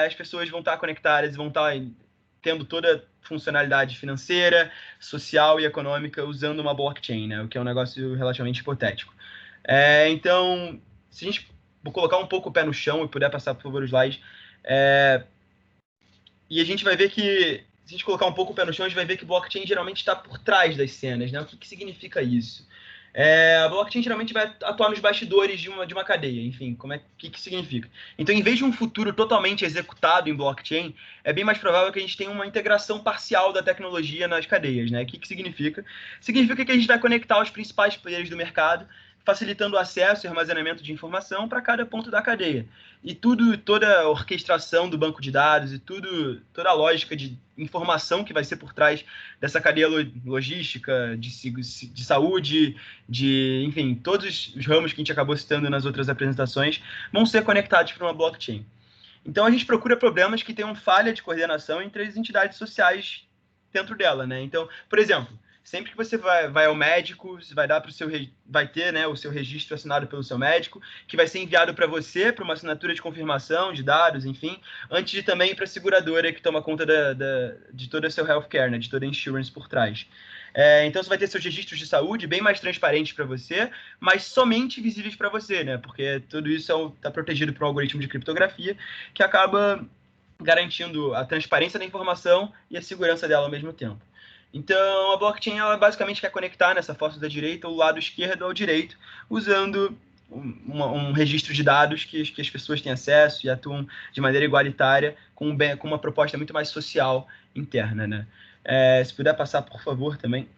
as pessoas vão estar conectadas, vão estar tendo toda a funcionalidade financeira, social e econômica usando uma blockchain, né? O que é um negócio relativamente hipotético. Então, se a gente colocar um pouco o pé no chão e puder passar, por favor, os slides, e a gente vai ver que, se a gente colocar um pouco o pé no chão, a gente vai ver que blockchain geralmente está por trás das cenas, né? O que significa isso? A blockchain geralmente vai atuar nos bastidores de uma cadeia, enfim, o que significa? Então, em vez de um futuro totalmente executado em blockchain, é bem mais provável que a gente tenha uma integração parcial da tecnologia nas cadeias, né? O que significa? Significa que a gente vai conectar os principais players do mercado, facilitando o acesso e armazenamento de informação para cada ponto da cadeia. E toda a orquestração do banco de dados e toda a lógica de informação que vai ser por trás dessa cadeia logística, de saúde, enfim, todos os ramos que a gente acabou citando nas outras apresentações vão ser conectados para uma blockchain. Então, a gente procura problemas que tenham falha de coordenação entre as entidades sociais dentro dela, né? Então, por exemplo, sempre que você vai ao médico, vai ter, né, o seu registro assinado pelo seu médico, que vai ser enviado para você, para uma assinatura de confirmação de dados, enfim, antes de também ir para a seguradora que toma conta de todo o seu healthcare, né, de toda a insurance por trás. Então, você vai ter seus registros de saúde bem mais transparentes para você, mas somente visíveis para você, né? Porque tudo isso está protegido por um algoritmo de criptografia que acaba garantindo a transparência da informação e a segurança dela ao mesmo tempo. Então, a blockchain, ela basicamente quer conectar nessa foto da direita o lado esquerdo ao direito, usando um registro de dados que as pessoas têm acesso e atuam de maneira igualitária, com uma proposta muito mais social interna, né? Se puder passar, por favor, também.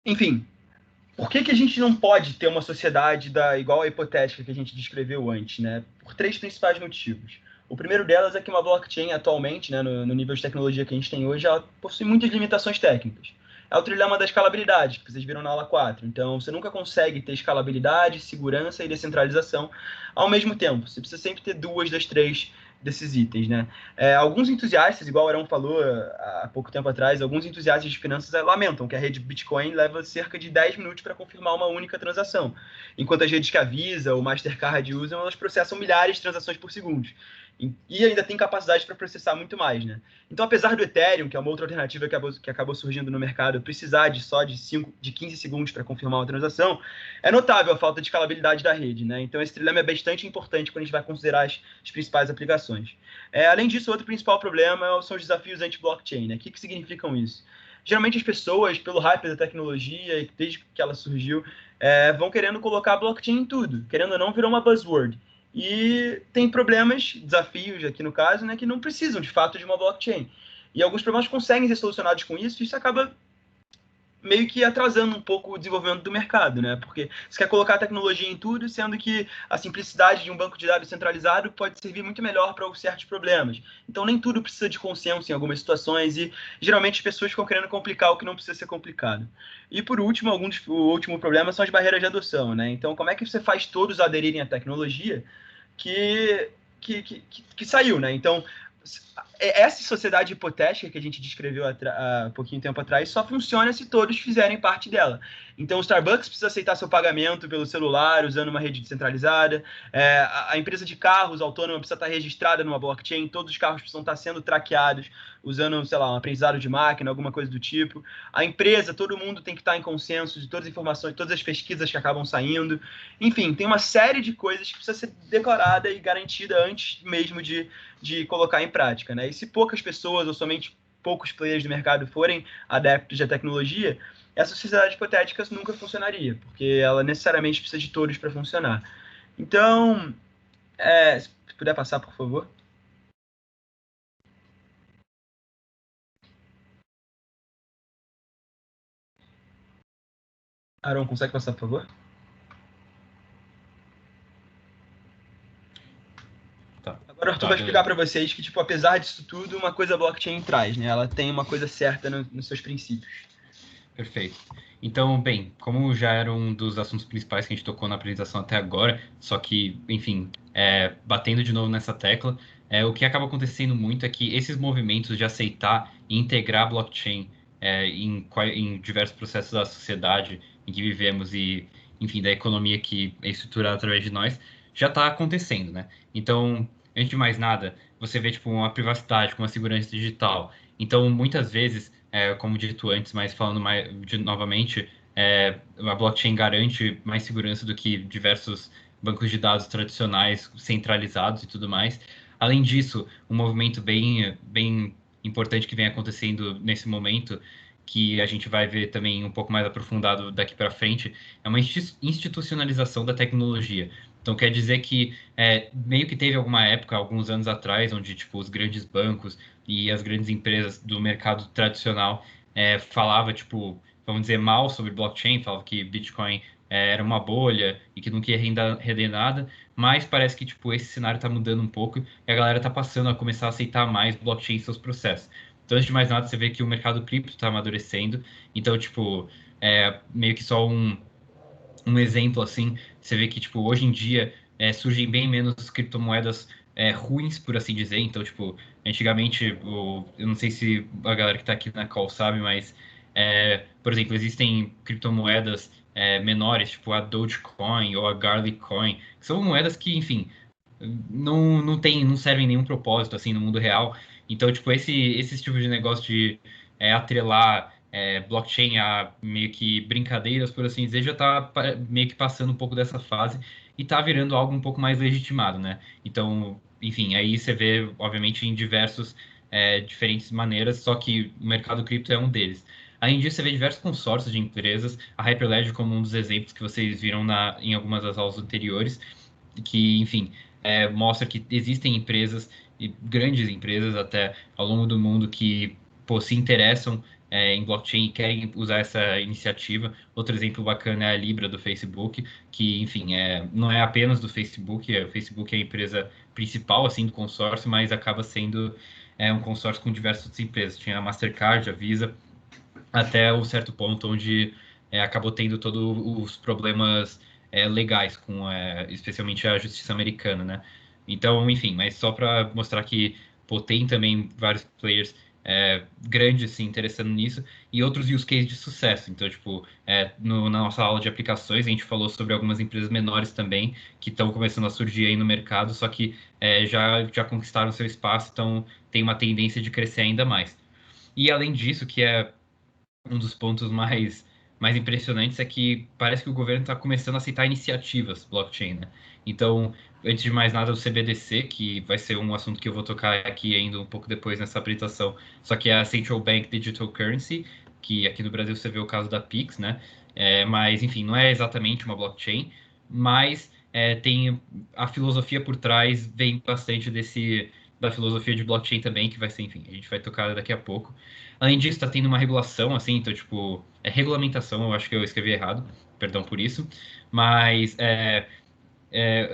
Enfim, por que a gente não pode ter uma sociedade igual a hipotética que a gente descreveu antes, né? Por 3 principais motivos. O primeiro delas é que uma blockchain atualmente, né, no nível de tecnologia que a gente tem hoje, ela possui muitas limitações técnicas. É o trilema da escalabilidade, que vocês viram na aula 4. Então, você nunca consegue ter escalabilidade, segurança e descentralização ao mesmo tempo. Você precisa sempre ter 2 das 3 desses itens, né? Alguns entusiastas, igual o Arão falou há pouco tempo atrás, alguns entusiastas de finanças lamentam que a rede Bitcoin leva cerca de 10 minutos para confirmar uma única transação, enquanto as redes que a Visa ou Mastercard usam, elas processam milhares de transações por segundo. E ainda tem capacidade para processar muito mais, né? Então, apesar do Ethereum, que é uma outra alternativa que acabou surgindo no mercado, precisar de 15 segundos para confirmar uma transação, é notável a falta de escalabilidade da rede, né? Então, esse trilema é bastante importante quando a gente vai considerar as principais aplicações. Além disso, outro principal problema são os desafios anti-blockchain, né? O que significam isso? Geralmente, as pessoas, pelo hype da tecnologia, e desde que ela surgiu, vão querendo colocar a blockchain em tudo, querendo ou não, virou uma buzzword. E tem problemas, desafios aqui no caso, né, que não precisam de fato de uma blockchain. E alguns problemas conseguem ser solucionados com isso, e isso acaba meio que atrasando um pouco o desenvolvimento do mercado, né? Porque você quer colocar a tecnologia em tudo, sendo que a simplicidade de um banco de dados centralizado pode servir muito melhor para certos problemas. Então, nem tudo precisa de consenso em algumas situações, e geralmente as pessoas ficam querendo complicar o que não precisa ser complicado. E, por último, o último problema são as barreiras de adoção, né? Então, como é que você faz todos aderirem à tecnologia que saiu, né? Então, essa sociedade hipotética que a gente descreveu há pouquinho tempo atrás só funciona se todos fizerem parte dela. Então, o Starbucks precisa aceitar seu pagamento pelo celular usando uma rede descentralizada. A empresa de carros autônoma precisa estar registrada numa blockchain. Todos os carros precisam estar sendo traqueados usando, sei lá, um aprendizado de máquina, alguma coisa do tipo. A empresa, todo mundo tem que estar em consenso de todas as informações, todas as pesquisas que acabam saindo. Enfim, tem uma série de coisas que precisa ser declarada e garantida antes mesmo de colocar em prática, né? E se poucas pessoas ou somente poucos players do mercado forem adeptos da tecnologia, essa sociedade hipotética nunca funcionaria, porque ela necessariamente precisa de todos para funcionar. Então, se puder passar, por favor. Aaron, consegue passar, por favor? Tá. Agora o Arthur vai explicar para vocês que, tipo, apesar disso tudo, uma coisa a blockchain traz, né? Ela tem uma coisa certa nos seus princípios. Perfeito. Então, bem, como já era um dos assuntos principais que a gente tocou na apresentação até agora, só que, enfim, batendo de novo nessa tecla, o que acaba acontecendo muito é que esses movimentos de aceitar e integrar a blockchain em diversos processos da sociedade em que vivemos e, enfim, da economia que é estruturada através de nós, já está acontecendo, né? Então, antes de mais nada, você vê, tipo, uma privacidade, uma segurança digital. Então, muitas vezes, como dito antes, mas falando novamente, a blockchain garante mais segurança do que diversos bancos de dados tradicionais, centralizados e tudo mais. Além disso, um movimento bem importante que vem acontecendo nesse momento, que a gente vai ver também um pouco mais aprofundado daqui para frente, é uma institucionalização da tecnologia. Então, quer dizer que meio que teve alguma época, alguns anos atrás, onde tipo, os grandes bancos e as grandes empresas do mercado tradicional falava, tipo, vamos dizer, mal sobre blockchain, falava que Bitcoin era uma bolha e que não ia render nada, mas parece que tipo esse cenário está mudando um pouco e a galera está passando a começar a aceitar mais blockchain em seus processos. Então, antes de mais nada, você vê que o mercado cripto está amadurecendo. Então, tipo, meio que só um exemplo assim, você vê que tipo hoje em dia surgem bem menos criptomoedas ruins, por assim dizer. Então, tipo, antigamente, eu não sei se a galera que está aqui na call sabe, mas, por exemplo, existem criptomoedas menores, tipo a Dogecoin ou a Garlic Coin, que são moedas que, enfim, não servem nenhum propósito assim no mundo real. Então, tipo, esse tipo de negócio de atrelar blockchain a meio que brincadeiras, por assim dizer, já está meio que passando um pouco dessa fase e está virando algo um pouco mais legitimado, né? Então, enfim, aí você vê, obviamente, em diferentes maneiras, só que o mercado cripto é um deles. Além disso, você vê diversos consórcios de empresas, a Hyperledger como um dos exemplos que vocês viram em algumas das aulas anteriores, que, enfim, mostra que existem empresas, e grandes empresas até, ao longo do mundo que, pô, se interessam em blockchain e querem usar essa iniciativa. Outro exemplo bacana é a Libra do Facebook, que, enfim, não é apenas do Facebook, o Facebook é a empresa principal, assim, do consórcio, mas acaba sendo um consórcio com diversas outras empresas. Tinha a Mastercard, a Visa, até um certo ponto onde acabou tendo todos os problemas legais com especialmente a justiça americana, né? Então, enfim, mas só para mostrar que pô, tem também vários players grandes se interessando nisso e outros use cases de sucesso. Então, tipo, na nossa aula de aplicações a gente falou sobre algumas empresas menores também que estão começando a surgir aí no mercado, só que já conquistaram seu espaço, então tem uma tendência de crescer ainda mais. E além disso, que é um dos pontos mais impressionantes é que parece que o governo está começando a aceitar iniciativas blockchain, né? Então, antes de mais nada, o CBDC, que vai ser um assunto que eu vou tocar aqui ainda um pouco depois nessa apresentação, só que é a Central Bank Digital Currency, que aqui no Brasil você vê o caso da Pix, né? Mas, enfim, não é exatamente uma blockchain, mas tem a filosofia por trás, vem bastante da filosofia de blockchain também, que vai ser, enfim, a gente vai tocar daqui a pouco. Além disso, está tendo uma regulação, assim, então, tipo, regulamentação, eu acho que eu escrevi errado, perdão por isso, mas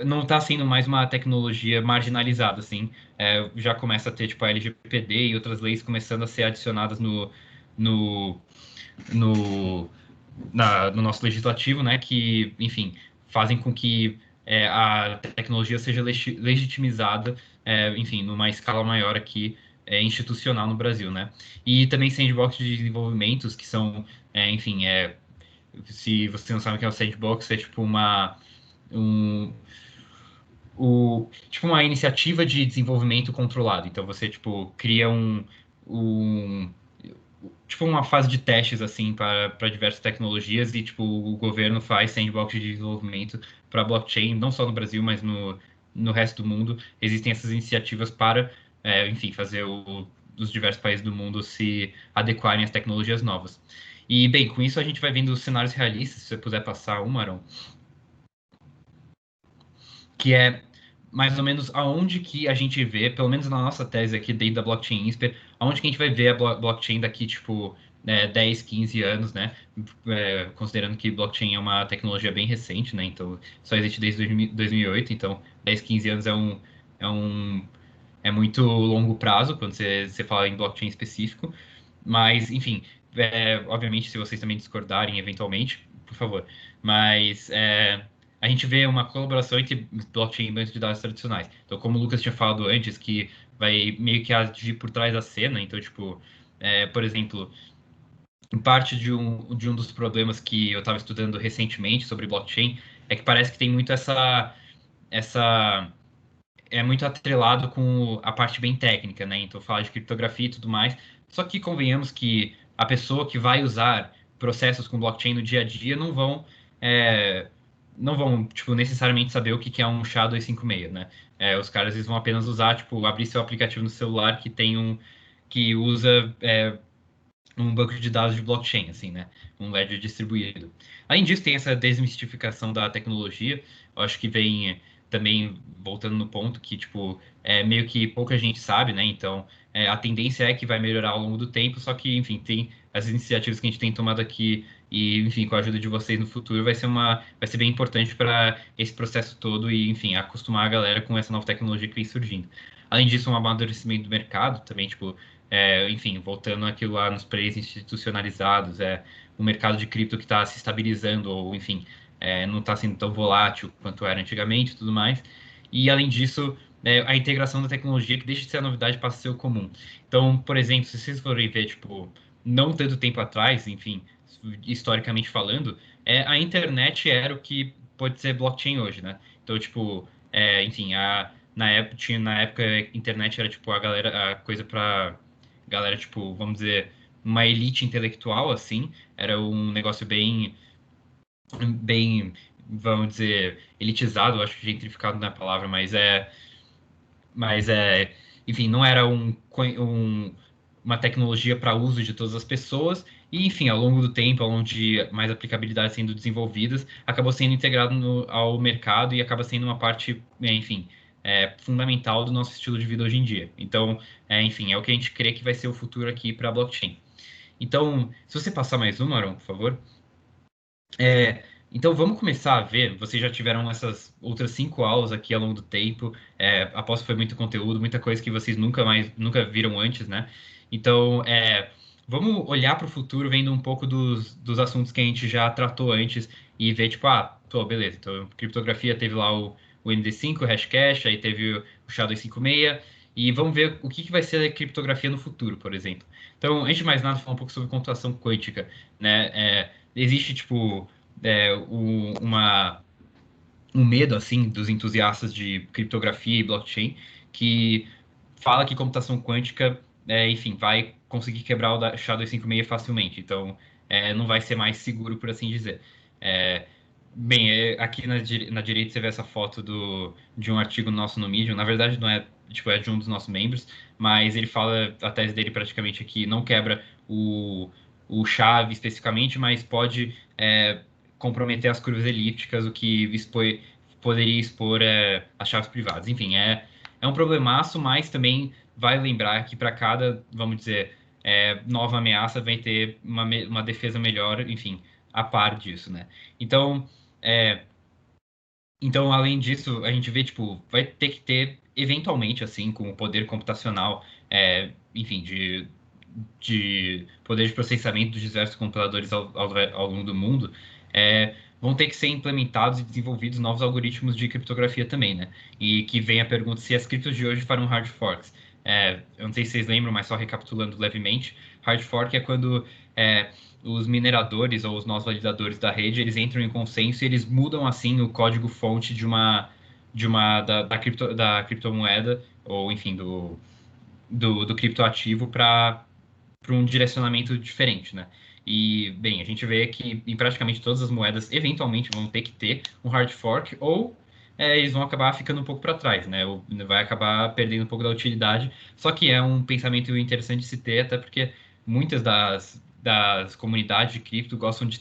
não está sendo mais uma tecnologia marginalizada, assim, já começa a ter, tipo, a LGPD e outras leis começando a ser adicionadas no, no, no nosso legislativo, né, que, enfim, fazem com que a tecnologia seja legitimizada, enfim, numa escala maior aqui, institucional no Brasil, né? E também sandbox de desenvolvimentos, que são, enfim, se você não sabe o que é o sandbox, é tipo um, tipo uma iniciativa de desenvolvimento controlado. Então você, tipo, cria um tipo uma fase de testes assim para diversas tecnologias e tipo o governo faz sandbox de desenvolvimento para blockchain não só no Brasil mas no resto do mundo existem essas iniciativas para enfim fazer os diversos países do mundo se adequarem às tecnologias novas. E bem, com isso a gente vai vendo os cenários realistas, se você puder passar um, Marão, que é mais ou menos aonde que a gente vê, pelo menos na nossa tese aqui dentro da Blockchain Insper, aonde que a gente vai ver a blockchain daqui, tipo, 10, 15 anos, né? Considerando que blockchain é uma tecnologia bem recente, né? Então, só existe desde 2008, então 10, 15 anos é muito longo prazo quando você fala em blockchain específico. Mas, enfim, obviamente, se vocês também discordarem eventualmente, por favor. Mas a gente vê uma colaboração entre blockchain e bancos de dados tradicionais. Então, como o Lucas tinha falado antes, que vai meio que agir por trás da cena. Então, tipo, por exemplo, em parte de um dos problemas que eu estava estudando recentemente sobre blockchain é que parece que tem muito essa é muito atrelado com a parte bem técnica, né? Então, fala de criptografia e tudo mais. Só que convenhamos que a pessoa que vai usar processos com blockchain no dia a dia não vão tipo, necessariamente saber o que é um SHA-256, né? Os caras eles vão apenas usar, tipo, abrir seu aplicativo no celular que usa um banco de dados de blockchain, assim, né? Um ledger distribuído. Além disso, tem essa desmistificação da tecnologia. Eu acho que vem também voltando no ponto que, tipo, meio que pouca gente sabe, né? Então, a tendência é que vai melhorar ao longo do tempo, só que, enfim, tem as iniciativas que a gente tem tomado aqui e, enfim, com a ajuda de vocês no futuro, vai ser bem importante para esse processo todo e, enfim, acostumar a galera com essa nova tecnologia que vem surgindo. Além disso, um amadurecimento do mercado também, tipo, enfim, voltando aquilo lá nos players institucionalizados, o mercado de cripto que está se estabilizando, ou, enfim, não está sendo tão volátil quanto era antigamente e tudo mais. E, além disso, a integração da tecnologia, que deixa de ser a novidade, passa a ser o comum. Então, por exemplo, se vocês forem ver, tipo, não tanto tempo atrás, enfim, historicamente falando, a internet era o que pode ser blockchain hoje, né? Então, tipo, enfim, na época a internet era, tipo, a coisa para galera, tipo, vamos dizer, uma elite intelectual, assim, era um negócio bem, vamos dizer, elitizado, acho que gentrificado não é a palavra, mas enfim, não era uma tecnologia para uso de todas as pessoas, e enfim, ao longo do tempo, ao longo de mais aplicabilidades sendo desenvolvidas, acabou sendo integrado ao mercado e acaba sendo uma parte, enfim, fundamental do nosso estilo de vida hoje em dia. Então, enfim, é o que a gente crê que vai ser o futuro aqui para a blockchain. Então, se você passar mais uma, Aaron, por favor. Então vamos começar a ver. Vocês já tiveram essas outras 5 aulas aqui ao longo do tempo. Aposto que foi muito conteúdo, muita coisa que vocês nunca viram antes, né? Então vamos olhar para o futuro, vendo um pouco dos assuntos que a gente já tratou antes e ver, tipo, beleza. Então, criptografia teve lá o MD5, o Hashcash, aí teve o SHA-256, e vamos ver o que vai ser a criptografia no futuro, por exemplo. Então, antes de mais nada, falar um pouco sobre computação quântica, né? Existe, tipo, um medo, assim, dos entusiastas de criptografia e blockchain, que fala que computação quântica, enfim, vai conseguir quebrar o SHA-256 facilmente. Então, não vai ser mais seguro, por assim dizer. Bem, aqui na direita você vê essa foto de um artigo nosso no Medium. Na verdade, não é, tipo, é de um dos nossos membros, mas ele fala, a tese dele praticamente aqui, não quebra o chave especificamente, mas pode comprometer as curvas elípticas, o que poderia expor as chaves privadas. Enfim, é um problemaço, mas também vai lembrar que para cada, vamos dizer, nova ameaça vai ter uma defesa melhor, enfim, a par disso, né? Então, além disso, a gente vê, tipo, vai ter que ter, eventualmente, assim, com o poder computacional, enfim, de poder de processamento dos diversos computadores ao longo do mundo, vão ter que ser implementados e desenvolvidos novos algoritmos de criptografia também, né? E que vem a pergunta se as criptos de hoje farão hard forks. Eu não sei se vocês lembram, mas só recapitulando levemente, hard fork é quando os mineradores ou os nós validadores da rede, eles entram em consenso e eles mudam, assim, o código-fonte da criptomoeda, ou, enfim, do criptoativo para um direcionamento diferente, né? E, bem, a gente vê que em praticamente todas as moedas, eventualmente, vão ter que ter um hard fork, ou eles vão acabar ficando um pouco para trás, né? Ou vai acabar perdendo um pouco da utilidade. Só que é um pensamento interessante de se ter, até porque muitas das comunidades de cripto gostam de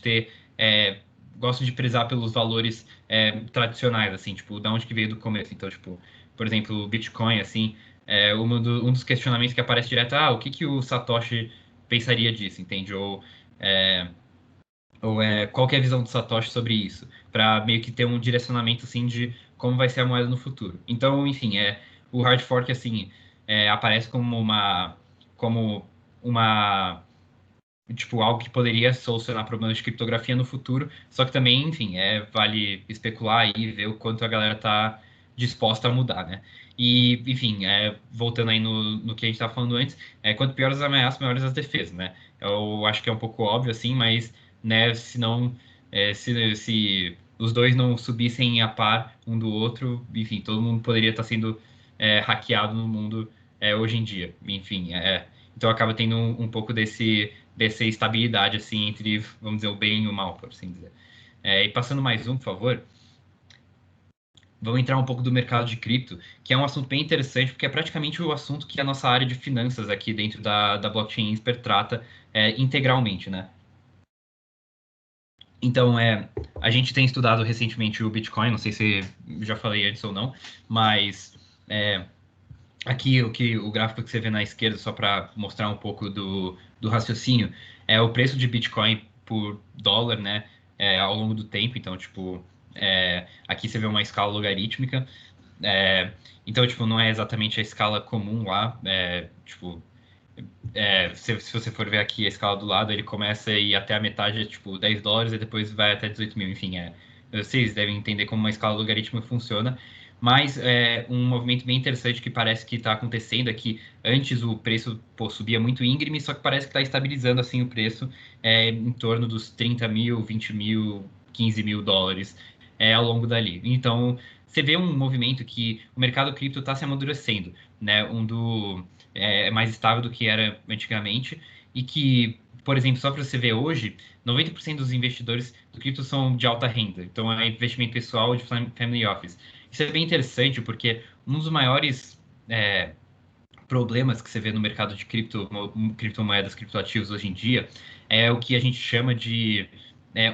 prezar pelos valores tradicionais, assim, tipo, da onde que veio do começo. Então, tipo, por exemplo, o Bitcoin, assim, um dos questionamentos que aparece direto, o que o Satoshi pensaria disso, entende? Qual que é a visão do Satoshi sobre isso? Para meio que ter um direcionamento, assim, de como vai ser a moeda no futuro. Então, enfim, o hard fork, assim, aparece como uma tipo, algo que poderia solucionar problemas de criptografia no futuro, só que também, enfim, vale especular e ver o quanto a galera tá disposta a mudar, né? E, enfim, voltando aí no que a gente estava falando antes, quanto piores as ameaças, maiores as defesas, né? Eu acho que é um pouco óbvio, assim, mas, né, se não, se os dois não subissem a par um do outro, enfim, todo mundo poderia estar sendo hackeado no mundo hoje em dia. Enfim, então acaba tendo um pouco dessa estabilidade, assim, entre, vamos dizer, o bem e o mal, por assim dizer. E passando mais por favor, vamos entrar um pouco do mercado de cripto, que é um assunto bem interessante, porque é praticamente o assunto que a nossa área de finanças aqui dentro da Blockchain Insper trata integralmente, né? Então, a gente tem estudado recentemente o Bitcoin, não sei se já falei antes ou não, mas aqui o gráfico que você vê na esquerda, só para mostrar um pouco do raciocínio, é o preço de Bitcoin por dólar, né, ao longo do tempo. Então, tipo, aqui você vê uma escala logarítmica. Então, tipo, não é exatamente a escala comum lá, tipo, se você for ver aqui a escala do lado, ele começa a ir até a metade, tipo, $10 e depois vai até 18 mil. Enfim, vocês devem entender como uma escala logarítmica funciona. Mas um movimento bem interessante que parece que está acontecendo é que antes o preço subia muito íngreme, só que parece que está estabilizando assim o preço em torno dos 30 mil, 20 mil, 15 mil dólares ao longo dali. Então, você vê um movimento que o mercado cripto está se amadurecendo, né? É mais estável do que era antigamente e que, por exemplo, só para você ver hoje, 90% dos investidores do cripto são de alta renda, então é investimento pessoal de family office. Isso é bem interessante porque um dos maiores problemas que você vê no mercado de criptomoedas, criptoativos hoje em dia é o que a gente chama de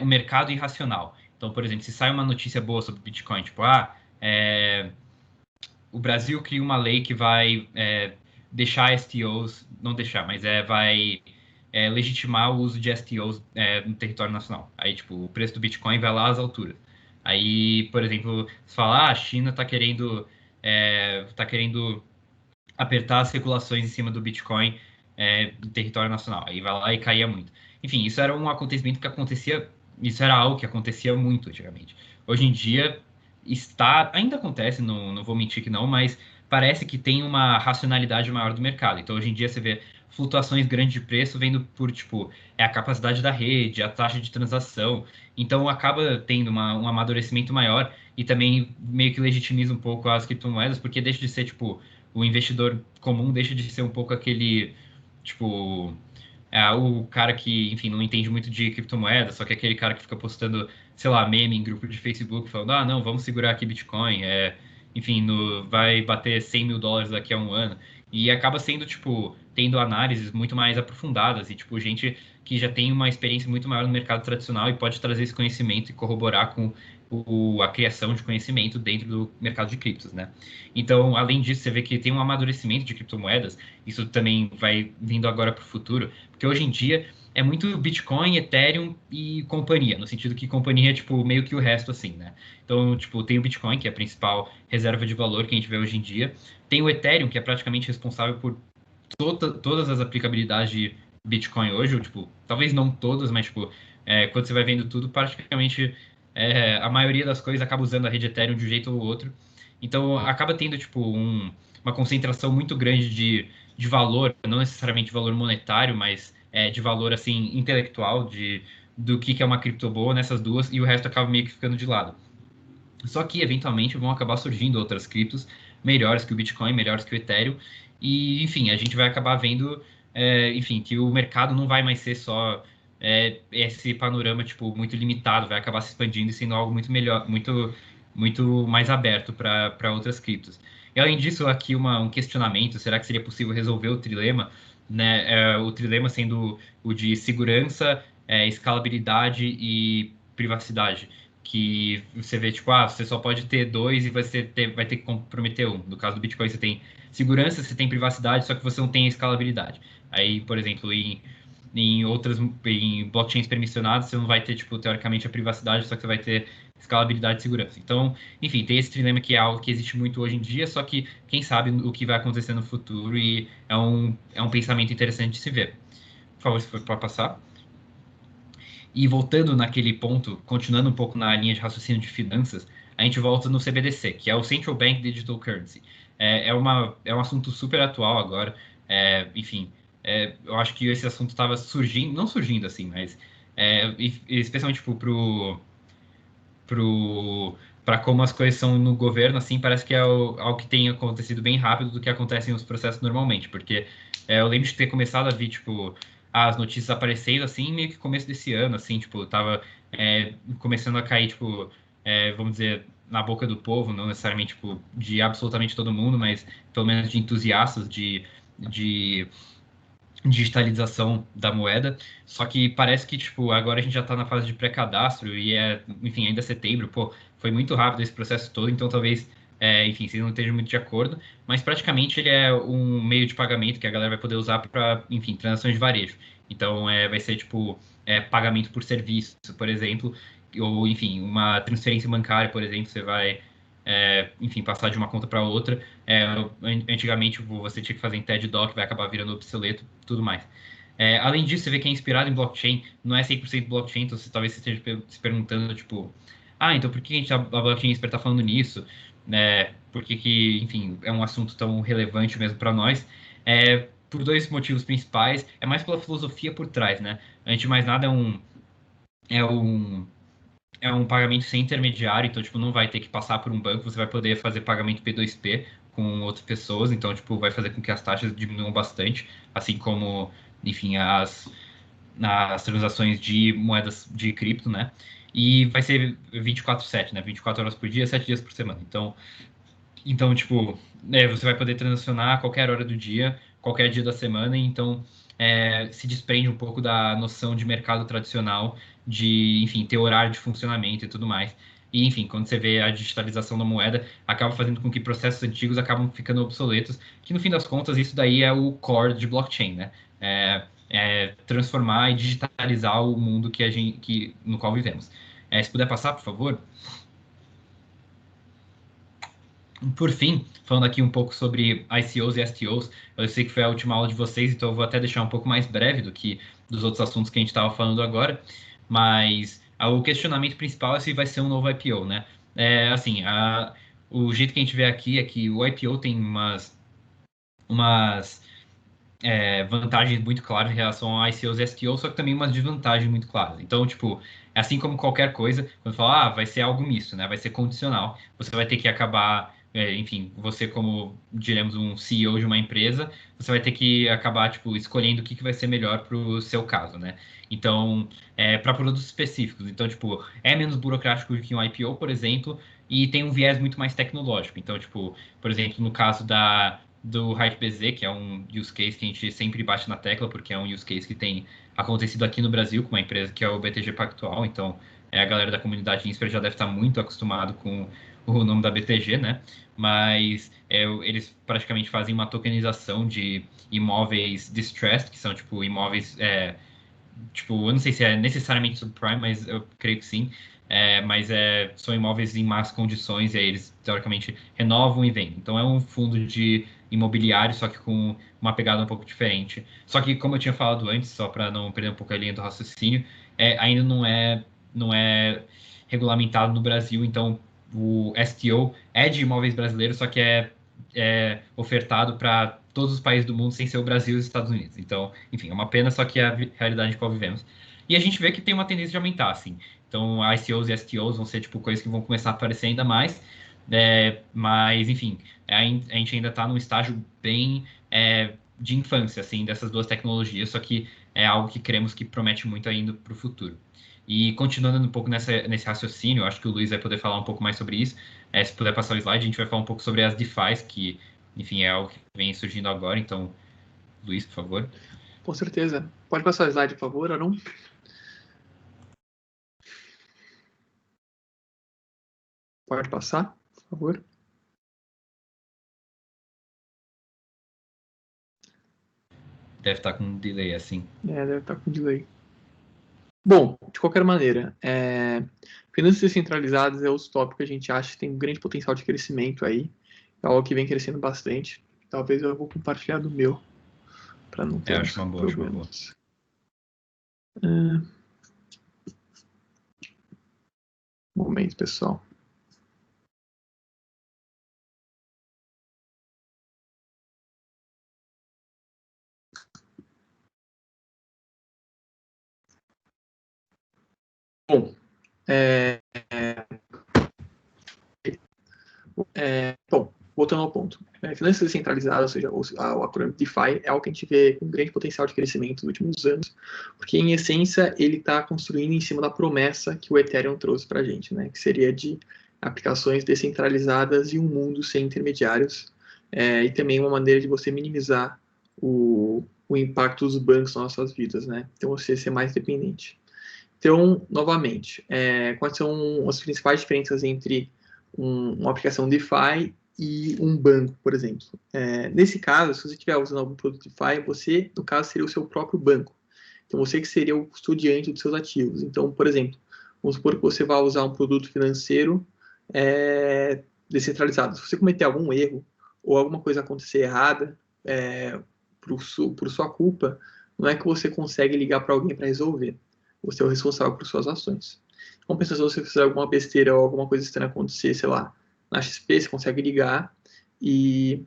um mercado irracional. Então, por exemplo, se sai uma notícia boa sobre Bitcoin, tipo, o Brasil cria uma lei que vai deixar STOs, não deixar, mas vai legitimar o uso de STOs no território nacional. Aí, tipo, o preço do Bitcoin vai lá às alturas. Aí, por exemplo, se falar, a China está querendo apertar as regulações em cima do Bitcoin do território nacional. Aí vai lá e caía muito. Enfim, isso era um acontecimento que acontecia, isso era algo que acontecia muito antigamente. Hoje em dia ainda acontece, não vou mentir que não, mas parece que tem uma racionalidade maior do mercado. Então hoje em dia você vê flutuações grandes de preço vendo por, tipo, a capacidade da rede, a taxa de transação. Então acaba tendo um amadurecimento maior e também meio que legitimiza um pouco as criptomoedas, porque deixa de ser, tipo, o investidor comum deixa de ser um pouco aquele, tipo, o cara que, enfim, não entende muito de criptomoeda, só que é aquele cara que fica postando, sei lá, meme em grupo de Facebook, falando, não, vamos segurar aqui Bitcoin, enfim, vai bater 100 mil dólares daqui a um ano. E acaba sendo, tipo, tendo análises muito mais aprofundadas e, tipo, gente que já tem uma experiência muito maior no mercado tradicional e pode trazer esse conhecimento e corroborar com a criação de conhecimento dentro do mercado de criptos, né? Então, além disso, você vê que tem um amadurecimento de criptomoedas, isso também vai vindo agora para o futuro, porque hoje em dia é muito Bitcoin, Ethereum e companhia, no sentido que companhia é, tipo, meio que o resto, assim, né? Então, tipo, tem o Bitcoin, que é a principal reserva de valor que a gente vê hoje em dia, tem o Ethereum, que é praticamente responsável por todas as aplicabilidades de Bitcoin hoje, ou, tipo, talvez não todas, mas, tipo, quando você vai vendo tudo, praticamente a maioria das coisas acaba usando a rede Ethereum de um jeito ou outro. Então, acaba tendo, tipo, uma concentração muito grande de valor, não necessariamente de valor monetário, mas de valor, assim, intelectual, do que é uma cripto boa nessas duas, e o resto acaba meio que ficando de lado. Só que, eventualmente, vão acabar surgindo outras criptos melhores que o Bitcoin, melhores que o Ethereum, e, enfim, a gente vai acabar vendo, enfim, que o mercado não vai mais ser só esse panorama, tipo, muito limitado, vai acabar se expandindo e sendo algo muito melhor, muito mais aberto para outras criptos. E, além disso, aqui um questionamento, será que seria possível resolver o trilema, né, o trilema sendo o de segurança, escalabilidade e privacidade, que você vê, tipo, você só pode ter dois e vai ter que comprometer um. No caso do Bitcoin, você tem segurança, você tem privacidade, só que você não tem escalabilidade. Aí, por exemplo, em blockchains permissionadas, você não vai ter, tipo, teoricamente a privacidade, só que você vai ter escalabilidade e segurança. Então, enfim, tem esse trilema que é algo que existe muito hoje em dia, só que quem sabe o que vai acontecer no futuro, e é um pensamento interessante de se ver. Por favor, se for para passar. E voltando naquele ponto, continuando um pouco na linha de raciocínio de finanças, a gente volta no CBDC, que é o Central Bank Digital Currency. É um assunto super atual agora. Enfim, eu acho que esse assunto estava surgindo, não surgindo assim, mas especialmente tipo, para como as coisas são no governo, assim, parece que é algo que tem acontecido bem rápido do que acontecem os processos normalmente, porque eu lembro de ter começado a ver, tipo, as notícias aparecendo, assim, meio que começo desse ano, assim, tipo, tava começando a cair, tipo, vamos dizer, na boca do povo, não necessariamente, tipo, de absolutamente todo mundo, mas pelo menos de entusiastas de digitalização da moeda, só que parece que, tipo, agora a gente já está na fase de pré-cadastro e enfim, ainda é setembro, pô, foi muito rápido esse processo todo, então talvez, enfim, vocês não estejam muito de acordo, mas praticamente ele é um meio de pagamento que a galera vai poder usar para, enfim, transações de varejo. Então, vai ser, tipo, pagamento por serviço, por exemplo, ou, enfim, uma transferência bancária, por exemplo, você vai, enfim, passar de uma conta para outra. Antigamente você tinha que fazer em TED-Doc, vai acabar virando obsoleto, tudo mais. Além disso, você vê que é inspirado em blockchain, não é 100% blockchain, então talvez você esteja se perguntando, tipo, então por que a blockchain expert está falando nisso? Por que, enfim, é um assunto tão relevante mesmo para nós? Por dois motivos principais, é mais pela filosofia por trás, né? Antes de mais nada, é um pagamento sem intermediário, então, tipo, não vai ter que passar por um banco, você vai poder fazer pagamento P2P com outras pessoas, então, tipo, vai fazer com que as taxas diminuam bastante, assim como, enfim, as transações de moedas de cripto, né? E vai ser 24/7, né? 24 horas por dia, 7 dias por semana. Então tipo, você vai poder transacionar a qualquer hora do dia, qualquer dia da semana, então se desprende um pouco da noção de mercado tradicional, de, enfim, ter horário de funcionamento e tudo mais. E, enfim, quando você vê a digitalização da moeda, acaba fazendo com que processos antigos acabam ficando obsoletos, que no fim das contas isso daí é o core de blockchain, né? Transformar e digitalizar o mundo no qual vivemos. Se puder passar, por favor. Por fim, falando aqui um pouco sobre ICOs e STOs, eu sei que foi a última aula de vocês, então eu vou até deixar um pouco mais breve do que dos outros assuntos que a gente estava falando agora, mas o questionamento principal é se vai ser um novo IPO, né? Assim, o jeito que a gente vê aqui é que o IPO tem umas vantagens muito claras em relação a ICOs e STOs, só que também umas desvantagens muito claras. Então, tipo, assim como qualquer coisa, quando fala, vai ser algo misto, né? Vai ser condicional. Você vai ter que acabar, enfim, você como, diremos, um CEO de uma empresa, você vai ter que acabar, tipo, escolhendo o que vai ser melhor para o seu caso, né? Então, para produtos específicos. Então, tipo, é menos burocrático que um IPO, por exemplo, e tem um viés muito mais tecnológico. Então, tipo, por exemplo, no caso do HypeBZ, que é um use case que a gente sempre bate na tecla, porque é um use case que tem acontecido aqui no Brasil com uma empresa que é o BTG Pactual, então a galera da comunidade Insper já deve estar muito acostumado com o nome da BTG, né? Mas eles praticamente fazem uma tokenização de imóveis distressed, que são tipo imóveis, tipo, eu não sei se é necessariamente subprime, mas eu creio que sim. Mas são imóveis em más condições e aí eles, teoricamente, renovam e vendem. Então, é um fundo de imobiliário, só que com uma pegada um pouco diferente. Só que, como eu tinha falado antes, só para não perder um pouco a linha do raciocínio, ainda não é regulamentado no Brasil, então o STO é de imóveis brasileiros, só que é ofertado para todos os países do mundo, sem ser o Brasil e os Estados Unidos. Então, enfim, é uma pena, só que é a realidade em qual vivemos. E a gente vê que tem uma tendência de aumentar, assim. Então, ICOs e STOs vão ser, tipo, coisas que vão começar a aparecer ainda mais. Mas, enfim, a gente ainda está num estágio bem de infância, assim, dessas duas tecnologias, só que é algo que cremos que promete muito ainda para o futuro. E continuando um pouco nesse raciocínio, acho que o Luiz vai poder falar um pouco mais sobre isso. Se puder passar o slide, a gente vai falar um pouco sobre as DeFis, que, enfim, é algo que vem surgindo agora. Então, Luiz, por favor. Com certeza. Pode passar o slide, por favor, Aron? Pode passar, por favor. Deve estar com um delay, assim. Deve estar com delay. Bom, de qualquer maneira, finanças descentralizadas é outro tópico que a gente acha que tem um grande potencial de crescimento aí. É algo que vem crescendo bastante. Talvez eu vou compartilhar do meu, para não ter acho uma boa, problemas. Momento, pessoal. Bom, voltando ao ponto. Finanças descentralizadas, ou seja, o acrônimo DeFi, é algo que a gente vê com grande potencial de crescimento nos últimos anos, porque, em essência, ele está construindo em cima da promessa que o Ethereum trouxe para a gente, né, que seria de aplicações descentralizadas e um mundo sem intermediários, e também uma maneira de você minimizar o impacto dos bancos nas nossas vidas, né? Então, você ser mais dependente. Então, novamente, quais são as principais diferenças entre uma aplicação DeFi e um banco, por exemplo? Nesse caso, se você estiver usando algum produto DeFi, você, no caso, seria o seu próprio banco. Então, você que seria o custodiante dos seus ativos. Então, por exemplo, vamos supor que você vai usar um produto financeiro descentralizado. Se você cometer algum erro ou alguma coisa acontecer errada, por sua culpa, não é que você consegue ligar para alguém para resolver. Você é o responsável por suas ações. Como se você fizer alguma besteira ou alguma coisa estranha acontecer, sei lá, na XP, você consegue ligar e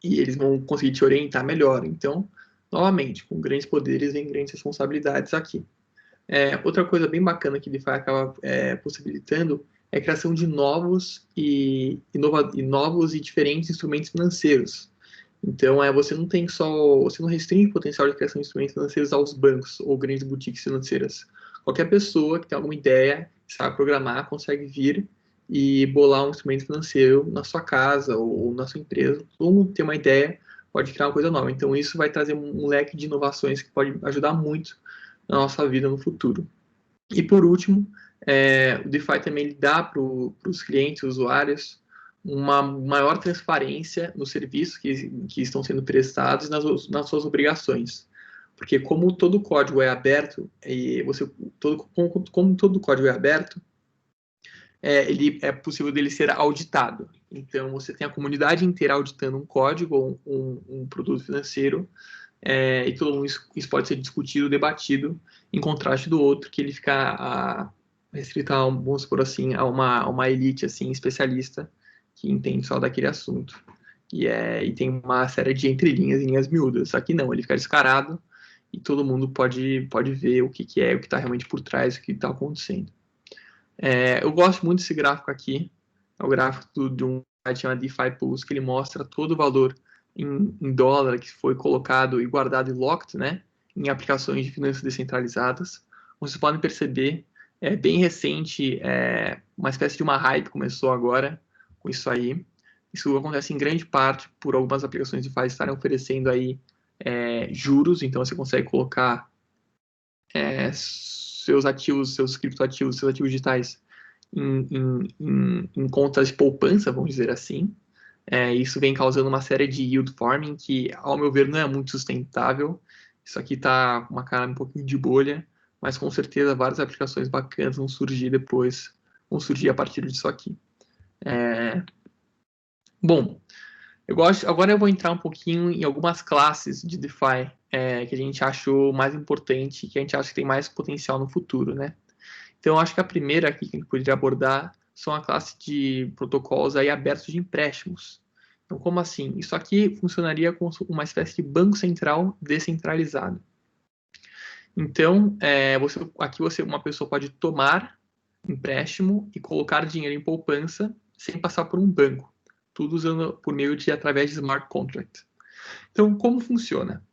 eles vão conseguir te orientar melhor. Então, novamente, com grandes poderes vem grandes responsabilidades aqui. Outra coisa bem bacana que o DeFi acaba possibilitando é a criação de novos e diferentes instrumentos financeiros. Então, você não restringe o potencial de criação de instrumentos financeiros aos bancos ou grandes boutiques financeiras. Qualquer pessoa que tem alguma ideia, sabe programar, consegue vir e bolar um instrumento financeiro na sua casa ou na sua empresa. Todo mundo tem uma ideia, pode criar uma coisa nova. Então, isso vai trazer um leque de inovações que pode ajudar muito na nossa vida no futuro. E, por último, o DeFi também dá para os clientes, usuários, uma maior transparência nos serviços que estão sendo prestados nas suas obrigações. Porque como todo código é aberto, como todo código é aberto, é possível dele ser auditado. Então, você tem a comunidade inteira auditando um código ou um produto financeiro, e todo mundo, isso pode ser discutido, debatido, em contraste do outro, que ele fica restrito vamos supor assim, a uma elite assim, especialista, que entende só daquele assunto. E tem uma série de entrelinhas e linhas miúdas. Aqui não, ele fica descarado e todo mundo pode ver o que está realmente por trás, o que está acontecendo. Eu gosto muito desse gráfico aqui. É o gráfico de um site chamado DeFi Pulse, que ele mostra todo o valor em dólar que foi colocado e guardado e locked, né, em aplicações de finanças descentralizadas. Como vocês podem perceber, é bem recente, uma espécie de uma hype começou agora com isso aí. Isso acontece em grande parte por algumas aplicações DeFi estarem oferecendo aí juros, então você consegue colocar seus ativos, seus criptoativos, seus ativos digitais em contas de poupança, vamos dizer assim. Isso vem causando uma série de yield farming que, ao meu ver, não é muito sustentável. Isso aqui está com uma cara um pouquinho de bolha, mas com certeza várias aplicações bacanas vão surgir a partir disso aqui. Bom, agora eu vou entrar um pouquinho em algumas classes de DeFi que a gente achou mais importante, que a gente acha que tem mais potencial no futuro, né? Então, eu acho que a primeira aqui que a gente poderia abordar são a classe de protocolos aí abertos de empréstimos. Então, como assim? Isso aqui funcionaria como uma espécie de banco central descentralizado. Então, uma pessoa pode tomar empréstimo e colocar dinheiro em poupança sem passar por um banco. Tudo usando através de smart contract. Então, como funciona?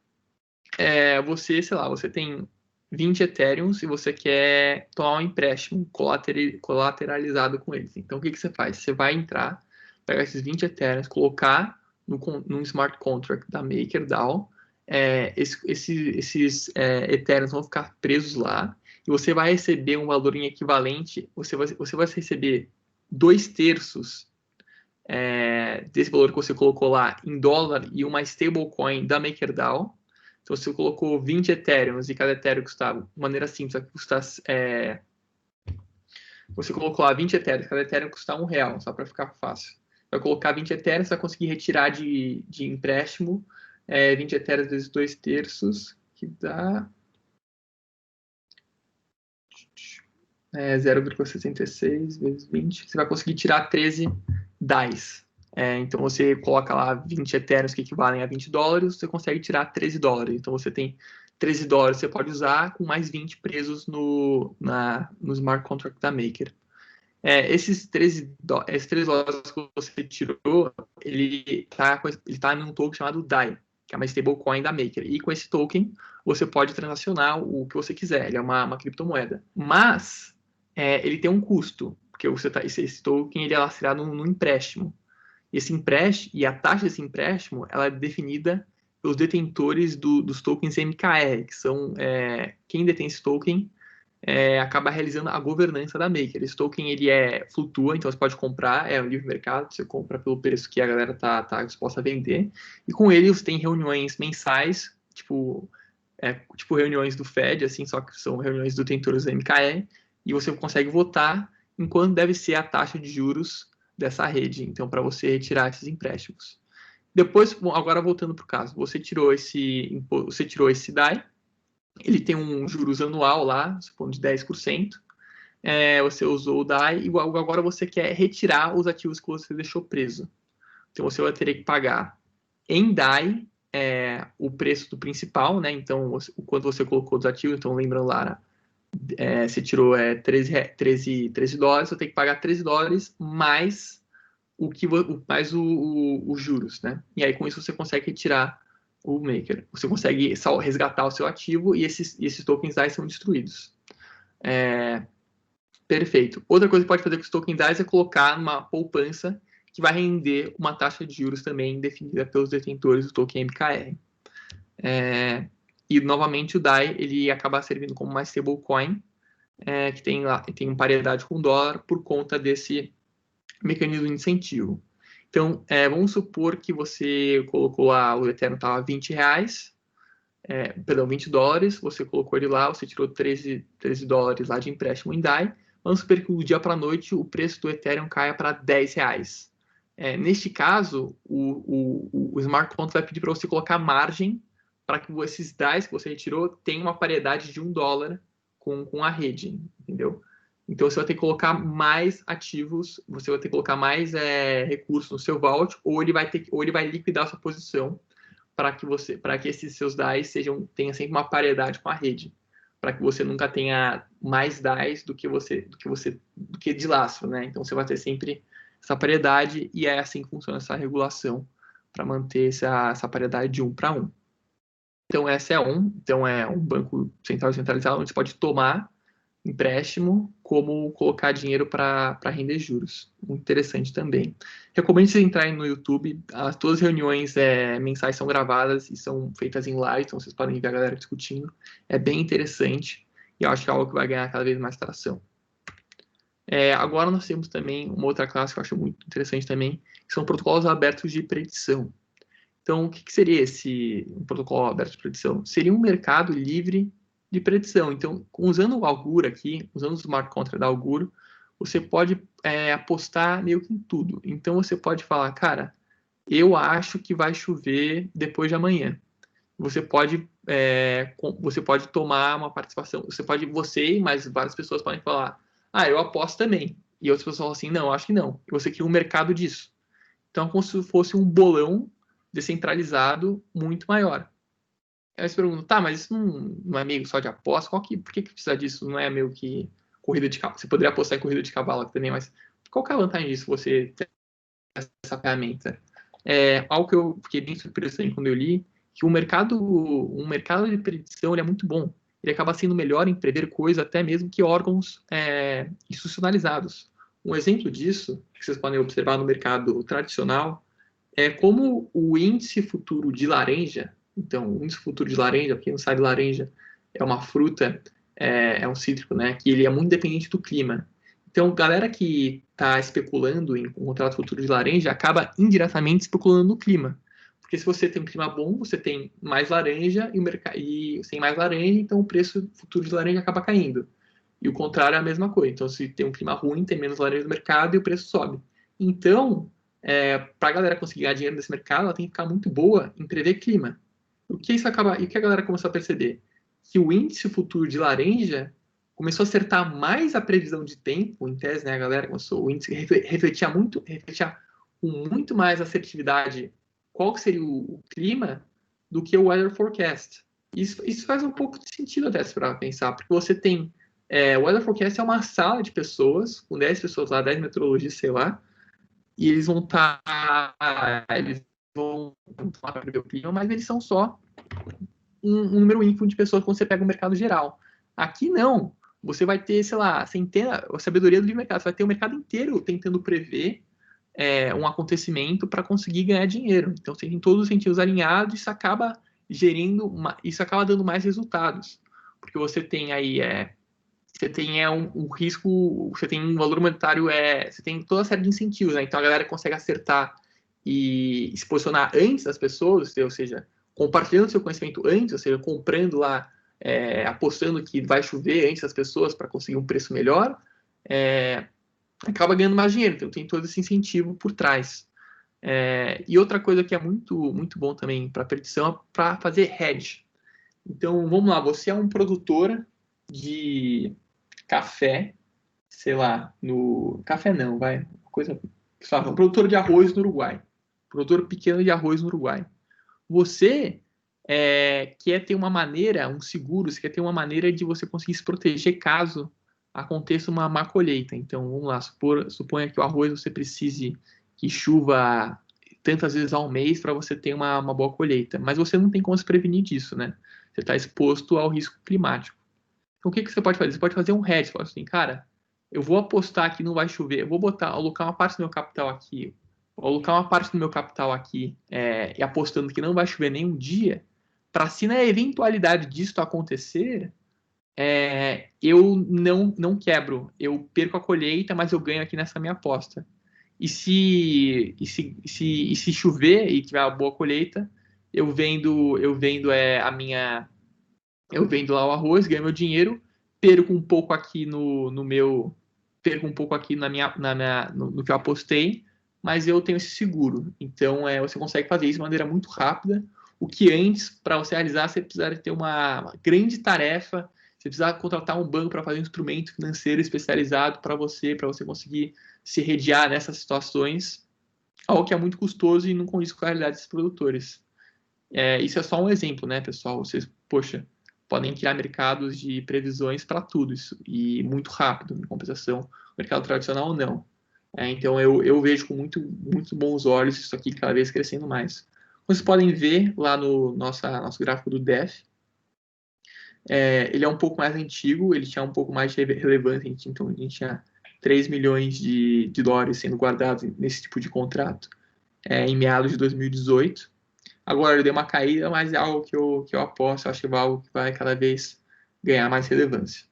Você tem 20 Ethereums e você quer tomar um empréstimo colateralizado com eles. Então, o que você faz? Você vai entrar, pegar esses 20 Ethereums, colocar num smart contract da MakerDAO. Esses Ethereums vão ficar presos lá e você vai receber um valor em equivalente. Você vai receber 2/3 desse valor que você colocou lá em dólar e uma stablecoin da MakerDAO. Então, se você colocou 20 Ethereums e cada Ethereum custava, de maneira simples, você colocou lá 20 Ethereums, cada Ethereum custa R$1, só para ficar fácil. Vai colocar 20 Ethereums, você vai conseguir retirar de empréstimo 20 Ethereums vezes 2/3, que dá 0,66 vezes 20. Você vai conseguir tirar 13 DAIs. Então, você coloca lá 20 Ethereums que equivalem a $20, você consegue tirar $13. Então, você tem $13 que você pode usar com mais 20 presos no smart contract da Maker. Esses $13 que você tirou, ele tá num token chamado DAI, que é uma stablecoin da Maker. E com esse token, você pode transacionar o que você quiser. Ele é uma criptomoeda. Mas, ele tem um custo, porque esse token ele é lastreado no empréstimo. Esse empréstimo, e a taxa desse empréstimo, ela é definida pelos detentores dos tokens MKR, que são quem detém esse token acaba realizando a governança da Maker. Esse token ele flutua, então você pode comprar, é um livre mercado, você compra pelo preço que a galera tá disposta a vender, e com ele você tem reuniões mensais, tipo reuniões do Fed, assim, só que são reuniões do detentores do MKR, e você consegue votar em quanto deve ser a taxa de juros dessa rede, então, para você retirar esses empréstimos. Depois, agora voltando para o caso, você tirou esse DAI, ele tem um juros anual lá, supondo de 10%, você usou o DAI, igual agora você quer retirar os ativos que você deixou preso. Então, você vai ter que pagar em DAI o preço do principal, né? Então, o quanto você colocou dos ativos, então lembrando lá, você tirou $13, você tem que pagar $13 mais os juros, né? E aí, com isso, você consegue retirar o Maker. Você consegue resgatar o seu ativo e esses tokens DAI são destruídos. Perfeito. Outra coisa que pode fazer com os tokens DAI é colocar numa poupança que vai render uma taxa de juros também definida pelos detentores do token MKR. E, novamente, o DAI ele acaba servindo como uma stablecoin, que tem uma paridade com o dólar por conta desse mecanismo de incentivo. Então, vamos supor que você colocou lá, o Ethereum estava $20, $20, você colocou ele lá, você tirou $13 lá de empréstimo em DAI, vamos supor que do dia para a noite o preço do Ethereum caia para $10. Neste caso, o Smart Contract vai pedir para você colocar margem para que esses DAIs que você retirou tenham uma paridade de $1 com a rede, entendeu? Então, você vai ter que colocar mais ativos, você vai ter que colocar mais recursos no seu vault, ou ele vai liquidar a sua posição para que esses seus DAIs tenham sempre uma paridade com a rede, para que você nunca tenha mais DAIs do que de lastro, né? Então, você vai ter sempre essa paridade, e é assim que funciona essa regulação para manter essa paridade de 1 para 1. Então, então é um banco central centralizado onde você pode tomar empréstimo como colocar dinheiro para render juros. Muito interessante também. Recomendo vocês entrarem no YouTube. Todas as reuniões mensais são gravadas e são feitas em live, então vocês podem ver a galera discutindo. É bem interessante e eu acho que é algo que vai ganhar cada vez mais tração. Agora nós temos também uma outra classe que eu acho muito interessante também, que são protocolos abertos de predição. Então, o que seria um protocolo aberto de predição? Seria um mercado livre de predição. Então, usando o Augur aqui, usando o smart contract da Augur, você pode apostar meio que em tudo. Então, você pode falar, cara, eu acho que vai chover depois de amanhã. Você pode tomar uma participação. Você e mais várias pessoas podem falar, eu aposto também. E outras pessoas falam assim, não, acho que não. E você cria um mercado disso. Então, é como se fosse um bolão descentralizado muito maior. Aí você pergunta, tá, mas isso não é meio só de aposta? Por que precisa disso? Não é meio que corrida de cavalo? Você poderia apostar em corrida de cavalo aqui também, mas qual que é a vantagem disso, você ter essa ferramenta? Algo que eu fiquei bem surpreso também quando eu li, que um mercado de predição ele é muito bom. Ele acaba sendo melhor em prever coisas até mesmo que órgãos institucionalizados. Um exemplo disso, que vocês podem observar no mercado tradicional, é como o índice futuro de laranja. Então, o índice futuro de laranja, para quem não sabe, laranja é uma fruta, é um cítrico, né? Que ele é muito dependente do clima. Então, galera que está especulando em um contrato futuro de laranja acaba indiretamente especulando no clima. Porque se você tem um clima bom, você tem mais laranja e sem mais laranja, então o preço futuro de laranja acaba caindo. E o contrário é a mesma coisa. Então, se tem um clima ruim, tem menos laranja no mercado e o preço sobe. Então, para a galera conseguir ganhar dinheiro nesse mercado, ela tem que ficar muito boa em prever clima. E o que a galera começou a perceber? Que o índice futuro de laranja começou a acertar mais a previsão de tempo, em tese, né? A galera o índice refletia com muito mais assertividade qual que seria o clima do que o weather forecast. Isso faz um pouco de sentido até para pensar, porque você tem o weather forecast é uma sala de pessoas, com 10 pessoas lá, 10 meteorologistas, sei lá, e eles vão falar para o clima, mas eles são só um número ínfimo de pessoas quando você pega o mercado geral. Aqui não. Você vai ter, sei lá, a sabedoria do livre mercado. Você vai ter o mercado inteiro tentando prever um acontecimento para conseguir ganhar dinheiro. Então, você tem todos os incentivos alinhados, isso acaba isso acaba dando mais resultados, porque você tem aí você tem um risco, você tem um valor monetário, você tem toda a série de incentivos, né? Então a galera consegue acertar e se posicionar antes das pessoas, ou seja, compartilhando seu conhecimento antes, ou seja, comprando lá, apostando que vai chover antes das pessoas para conseguir um preço melhor, acaba ganhando mais dinheiro. Então tem todo esse incentivo por trás. E outra coisa que é muito, muito bom também para predição é para fazer hedge. Então vamos lá, você é um produtor de café, sei lá, café não, vai, coisa, sei lá, um produtor de arroz no Uruguai, produtor pequeno de arroz no Uruguai. Você quer ter uma maneira, um seguro, você quer ter uma maneira de você conseguir se proteger caso aconteça uma má colheita. Então, vamos lá, suponha que o arroz você precise que chuva tantas vezes ao mês para você ter uma boa colheita. Mas você não tem como se prevenir disso, né? Você está exposto ao risco climático. Então, o que você pode fazer? Você pode fazer um hedge. Você pode assim, cara, eu vou apostar que não vai chover, eu vou alocar uma parte do meu capital aqui, e apostando que não vai chover nenhum dia, para se na eventualidade disso acontecer, eu não quebro, eu perco a colheita, mas eu ganho aqui nessa minha aposta. E se chover e tiver uma boa colheita, eu vendo lá o arroz, ganho meu dinheiro, perco um pouco aqui no que eu apostei, mas eu tenho esse seguro. Então você consegue fazer isso de maneira muito rápida. O que antes, para você realizar, você precisaria ter uma grande tarefa. Você precisa contratar um banco para fazer um instrumento financeiro especializado para você conseguir se redear nessas situações, algo que é muito custoso e não condiz com a realidade desses produtores. Isso é só um exemplo, né, pessoal? Vocês, podem criar mercados de previsões para tudo isso, e muito rápido, em compensação, mercado tradicional ou não. Então eu vejo com muito, muito bons olhos isso aqui cada vez crescendo mais. Vocês podem ver lá no nosso gráfico do DEF, ele é um pouco mais antigo, ele tinha um pouco mais de relevância, então a gente tinha 3 milhões de dólares sendo guardados nesse tipo de contrato em meados de 2018. Agora ele deu uma caída, mas é algo que eu aposto, eu acho que é algo que vai cada vez ganhar mais relevância.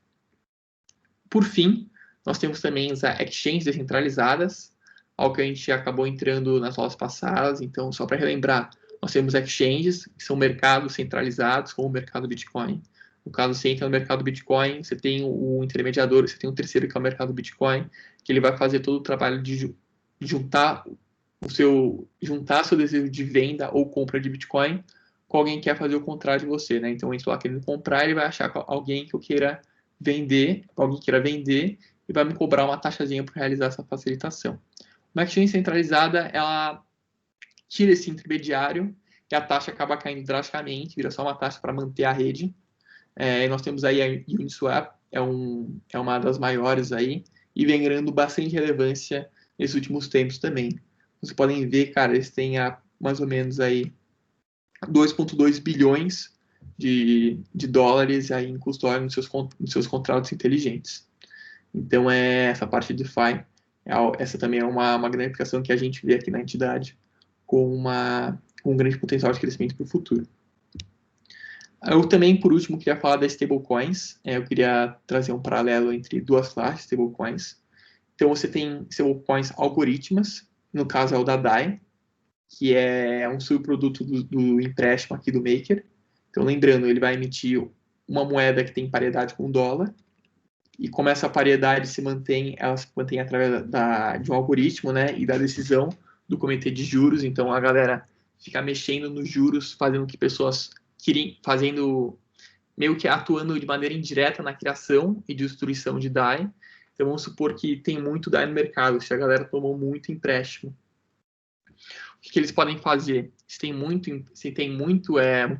Por fim, nós temos também as exchanges descentralizadas, algo que a gente acabou entrando nas aulas passadas. Então, só para relembrar, nós temos exchanges, que são mercados centralizados, como o mercado Bitcoin. No caso, você entra no mercado Bitcoin, você tem o intermediador, você tem um terceiro que é o mercado Bitcoin, que ele vai fazer todo o trabalho de juntar seu desejo de venda ou compra de Bitcoin com alguém que quer fazer o contrário de você, né? Então, ele lá querendo comprar, ele vai achar alguém que eu queira vender, alguém queira vender, e vai me cobrar uma taxazinha para realizar essa facilitação. Uma exchange centralizada, ela tira esse intermediário e a taxa acaba caindo drasticamente, vira só uma taxa para manter a rede. Nós temos aí a Uniswap, é uma das maiores aí, e vem ganhando bastante relevância nesses últimos tempos também. Vocês podem ver, cara, eles têm mais ou menos aí 2,2 bilhões de dólares aí em custódia nos seus contratos inteligentes. Então, essa parte de DeFi, essa também é uma grande aplicação que a gente vê aqui na entidade com um grande potencial de crescimento para o futuro. Eu também, por último, queria falar das stablecoins. Eu queria trazer um paralelo entre duas classes de stablecoins. Então, você tem stablecoins algorítmicas, no caso é o da DAI, que é um subproduto do empréstimo aqui do Maker. Então, lembrando, ele vai emitir uma moeda que tem paridade com o dólar, e como essa paridade ela se mantém através de um algoritmo, né, e da decisão do comitê de juros. Então, a galera fica mexendo nos juros, fazendo que pessoas meio que atuando de maneira indireta na criação e destruição de DAI. Então, vamos supor que tem muito DAI no mercado, se a galera tomou muito empréstimo. O que eles podem fazer? Se tem muito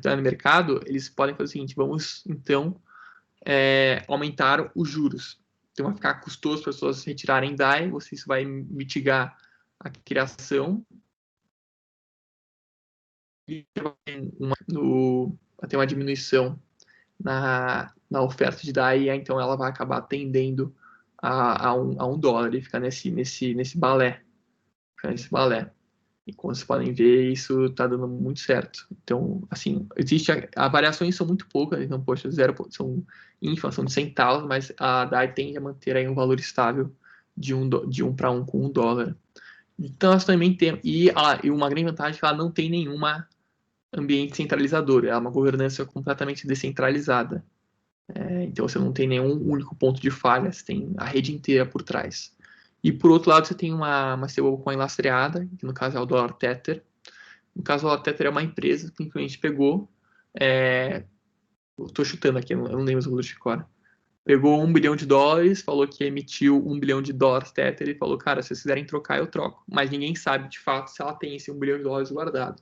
DAI no mercado, eles podem fazer o seguinte: vamos, então, aumentar os juros. Então, vai ficar custoso para as pessoas retirarem DAI, isso vai mitigar a criação. Vai ter uma diminuição na oferta de DAI, então ela vai acabar tendendo a $1 e ficar nesse balé. esse balé. E como vocês podem ver, isso está dando muito certo. Então, assim, as variações são muito poucas, então, poxa, são ínfimas, são de centavos, mas a DAI tende a manter aí um valor estável de 1 para 1 com $1. Então, nós também temos, e uma grande vantagem é que ela não tem nenhuma ambiente centralizador, é uma governança completamente descentralizada. Então, você não tem nenhum único ponto de falha, você tem a rede inteira por trás. E por outro lado, você tem uma stablecoin lastreada, que no caso é o dólar Tether. No caso, o dólar Tether é uma empresa que o cliente pegou. Eu estou chutando aqui, eu não lembro os valores de cor. Pegou $1 bilhão, falou que emitiu $1 bilhão Tether e falou, cara, se vocês quiserem trocar, eu troco. Mas ninguém sabe, de fato, se ela tem esse $1 bilhão guardado.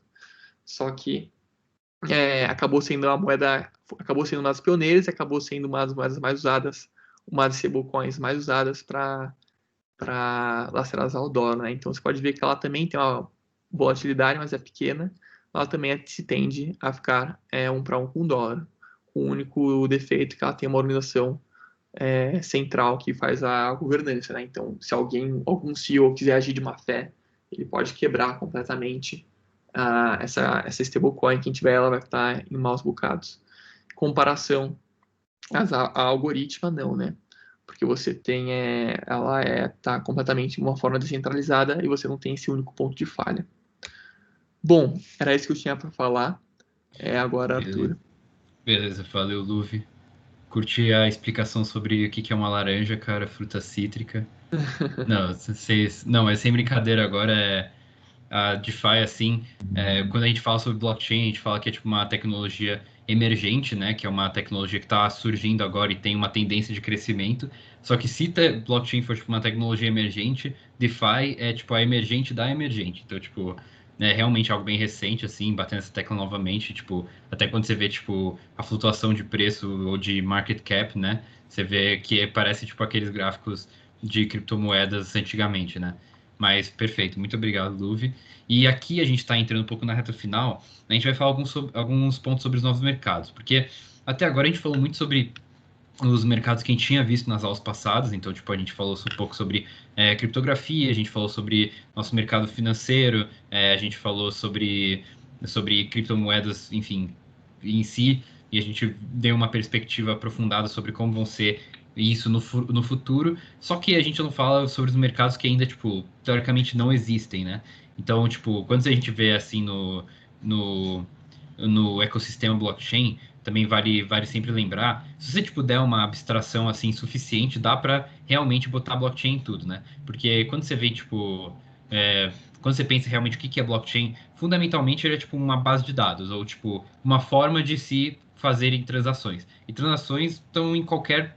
Só que acabou sendo uma das pioneiras, acabou sendo uma das moedas mais usadas, uma das stablecoins mais usadas para lastrear o dólar, né? Então você pode ver que ela também tem uma volatilidade, mas é pequena. Ela também se tende a ficar 1 para 1 com o dólar. O único defeito é que ela tem uma organização central que faz a governança, né? Então, se algum CEO quiser agir de má fé, ele pode quebrar completamente essa stablecoin. Quem tiver ela vai estar em maus bocados. Em comparação a algoritma, não, né? Porque você tem, ela está completamente de uma forma descentralizada e você não tem esse único ponto de falha. Bom, era isso que eu tinha para falar. Agora, Arthur. Beleza, valeu, Luve. Curti a explicação sobre o que é uma laranja, cara, fruta cítrica. Não, mas sem brincadeira agora, a DeFi, assim, quando a gente fala sobre blockchain, a gente fala que é tipo uma tecnologia emergente, né, que é uma tecnologia que está surgindo agora e tem uma tendência de crescimento. Só que se blockchain for tipo uma tecnologia emergente, DeFi é tipo a emergente da emergente. Então, tipo, é realmente algo bem recente, assim, batendo essa tecla novamente, tipo, até quando você vê, tipo, a flutuação de preço ou de market cap, né, você vê que parece, tipo, aqueles gráficos de criptomoedas antigamente, né. Mas, perfeito, muito obrigado, Luve. E aqui a gente está entrando um pouco na reta final, a gente vai falar alguns pontos sobre os novos mercados, porque até agora a gente falou muito sobre os mercados que a gente tinha visto nas aulas passadas, então, tipo, a gente falou um pouco sobre criptografia, a gente falou sobre nosso mercado financeiro, a gente falou sobre criptomoedas, enfim, em si, e a gente deu uma perspectiva aprofundada sobre como vão ser isso no futuro, só que a gente não fala sobre os mercados que ainda, tipo, teoricamente não existem, né? Então, tipo, quando a gente vê, assim, no ecossistema blockchain, também vale sempre lembrar, se você tipo, der uma abstração assim suficiente, dá para realmente botar blockchain em tudo, né? Porque quando você vê, tipo, quando você pensa realmente o que é blockchain, fundamentalmente ele é tipo uma base de dados, ou tipo, uma forma de se fazerem transações. E transações estão em qualquer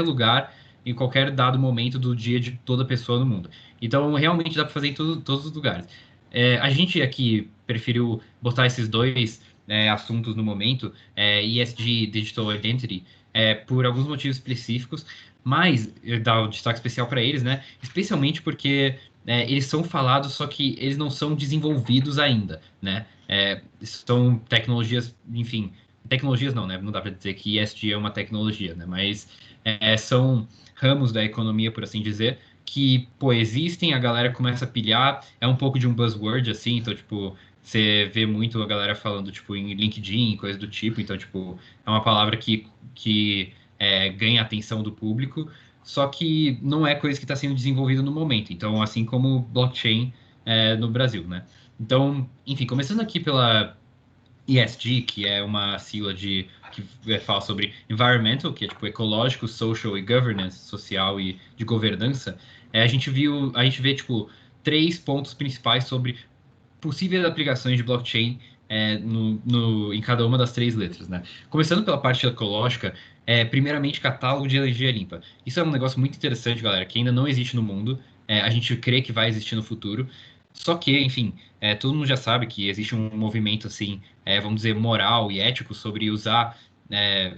lugar, em qualquer dado momento do dia de toda pessoa no mundo. Então, realmente dá para fazer em todos os lugares. A gente aqui preferiu botar esses dois assuntos no momento, ESG, Digital Identity, por alguns motivos específicos, mas eu dar um destaque especial para eles, né? Especialmente porque eles são falados, só que eles não são desenvolvidos ainda, né? São tecnologias, enfim, tecnologias não, né? Não dá para dizer que ESG é uma tecnologia, né? Mas são ramos da economia, por assim dizer, que, pô, existem, a galera começa a pilhar, é um pouco de um buzzword, assim, então, tipo, você vê muito a galera falando, tipo, em LinkedIn, coisa do tipo, então, tipo, é uma palavra que ganha a atenção do público, só que não é coisa que está sendo desenvolvida no momento, então, assim como blockchain no Brasil, né? Então, enfim, começando aqui pela ESG, que é uma sigla que fala sobre environmental, que é tipo ecológico, social e governance, social e de governança, a gente vê tipo 3 pontos principais sobre possíveis aplicações de blockchain em cada uma das 3 letras, né? Começando pela parte ecológica, primeiramente catálogo de energia limpa. Isso é um negócio muito interessante, galera, que ainda não existe no mundo. A gente crê que vai existir no futuro. Só que, enfim, todo mundo já sabe que existe um movimento, assim, vamos dizer, moral e ético sobre usar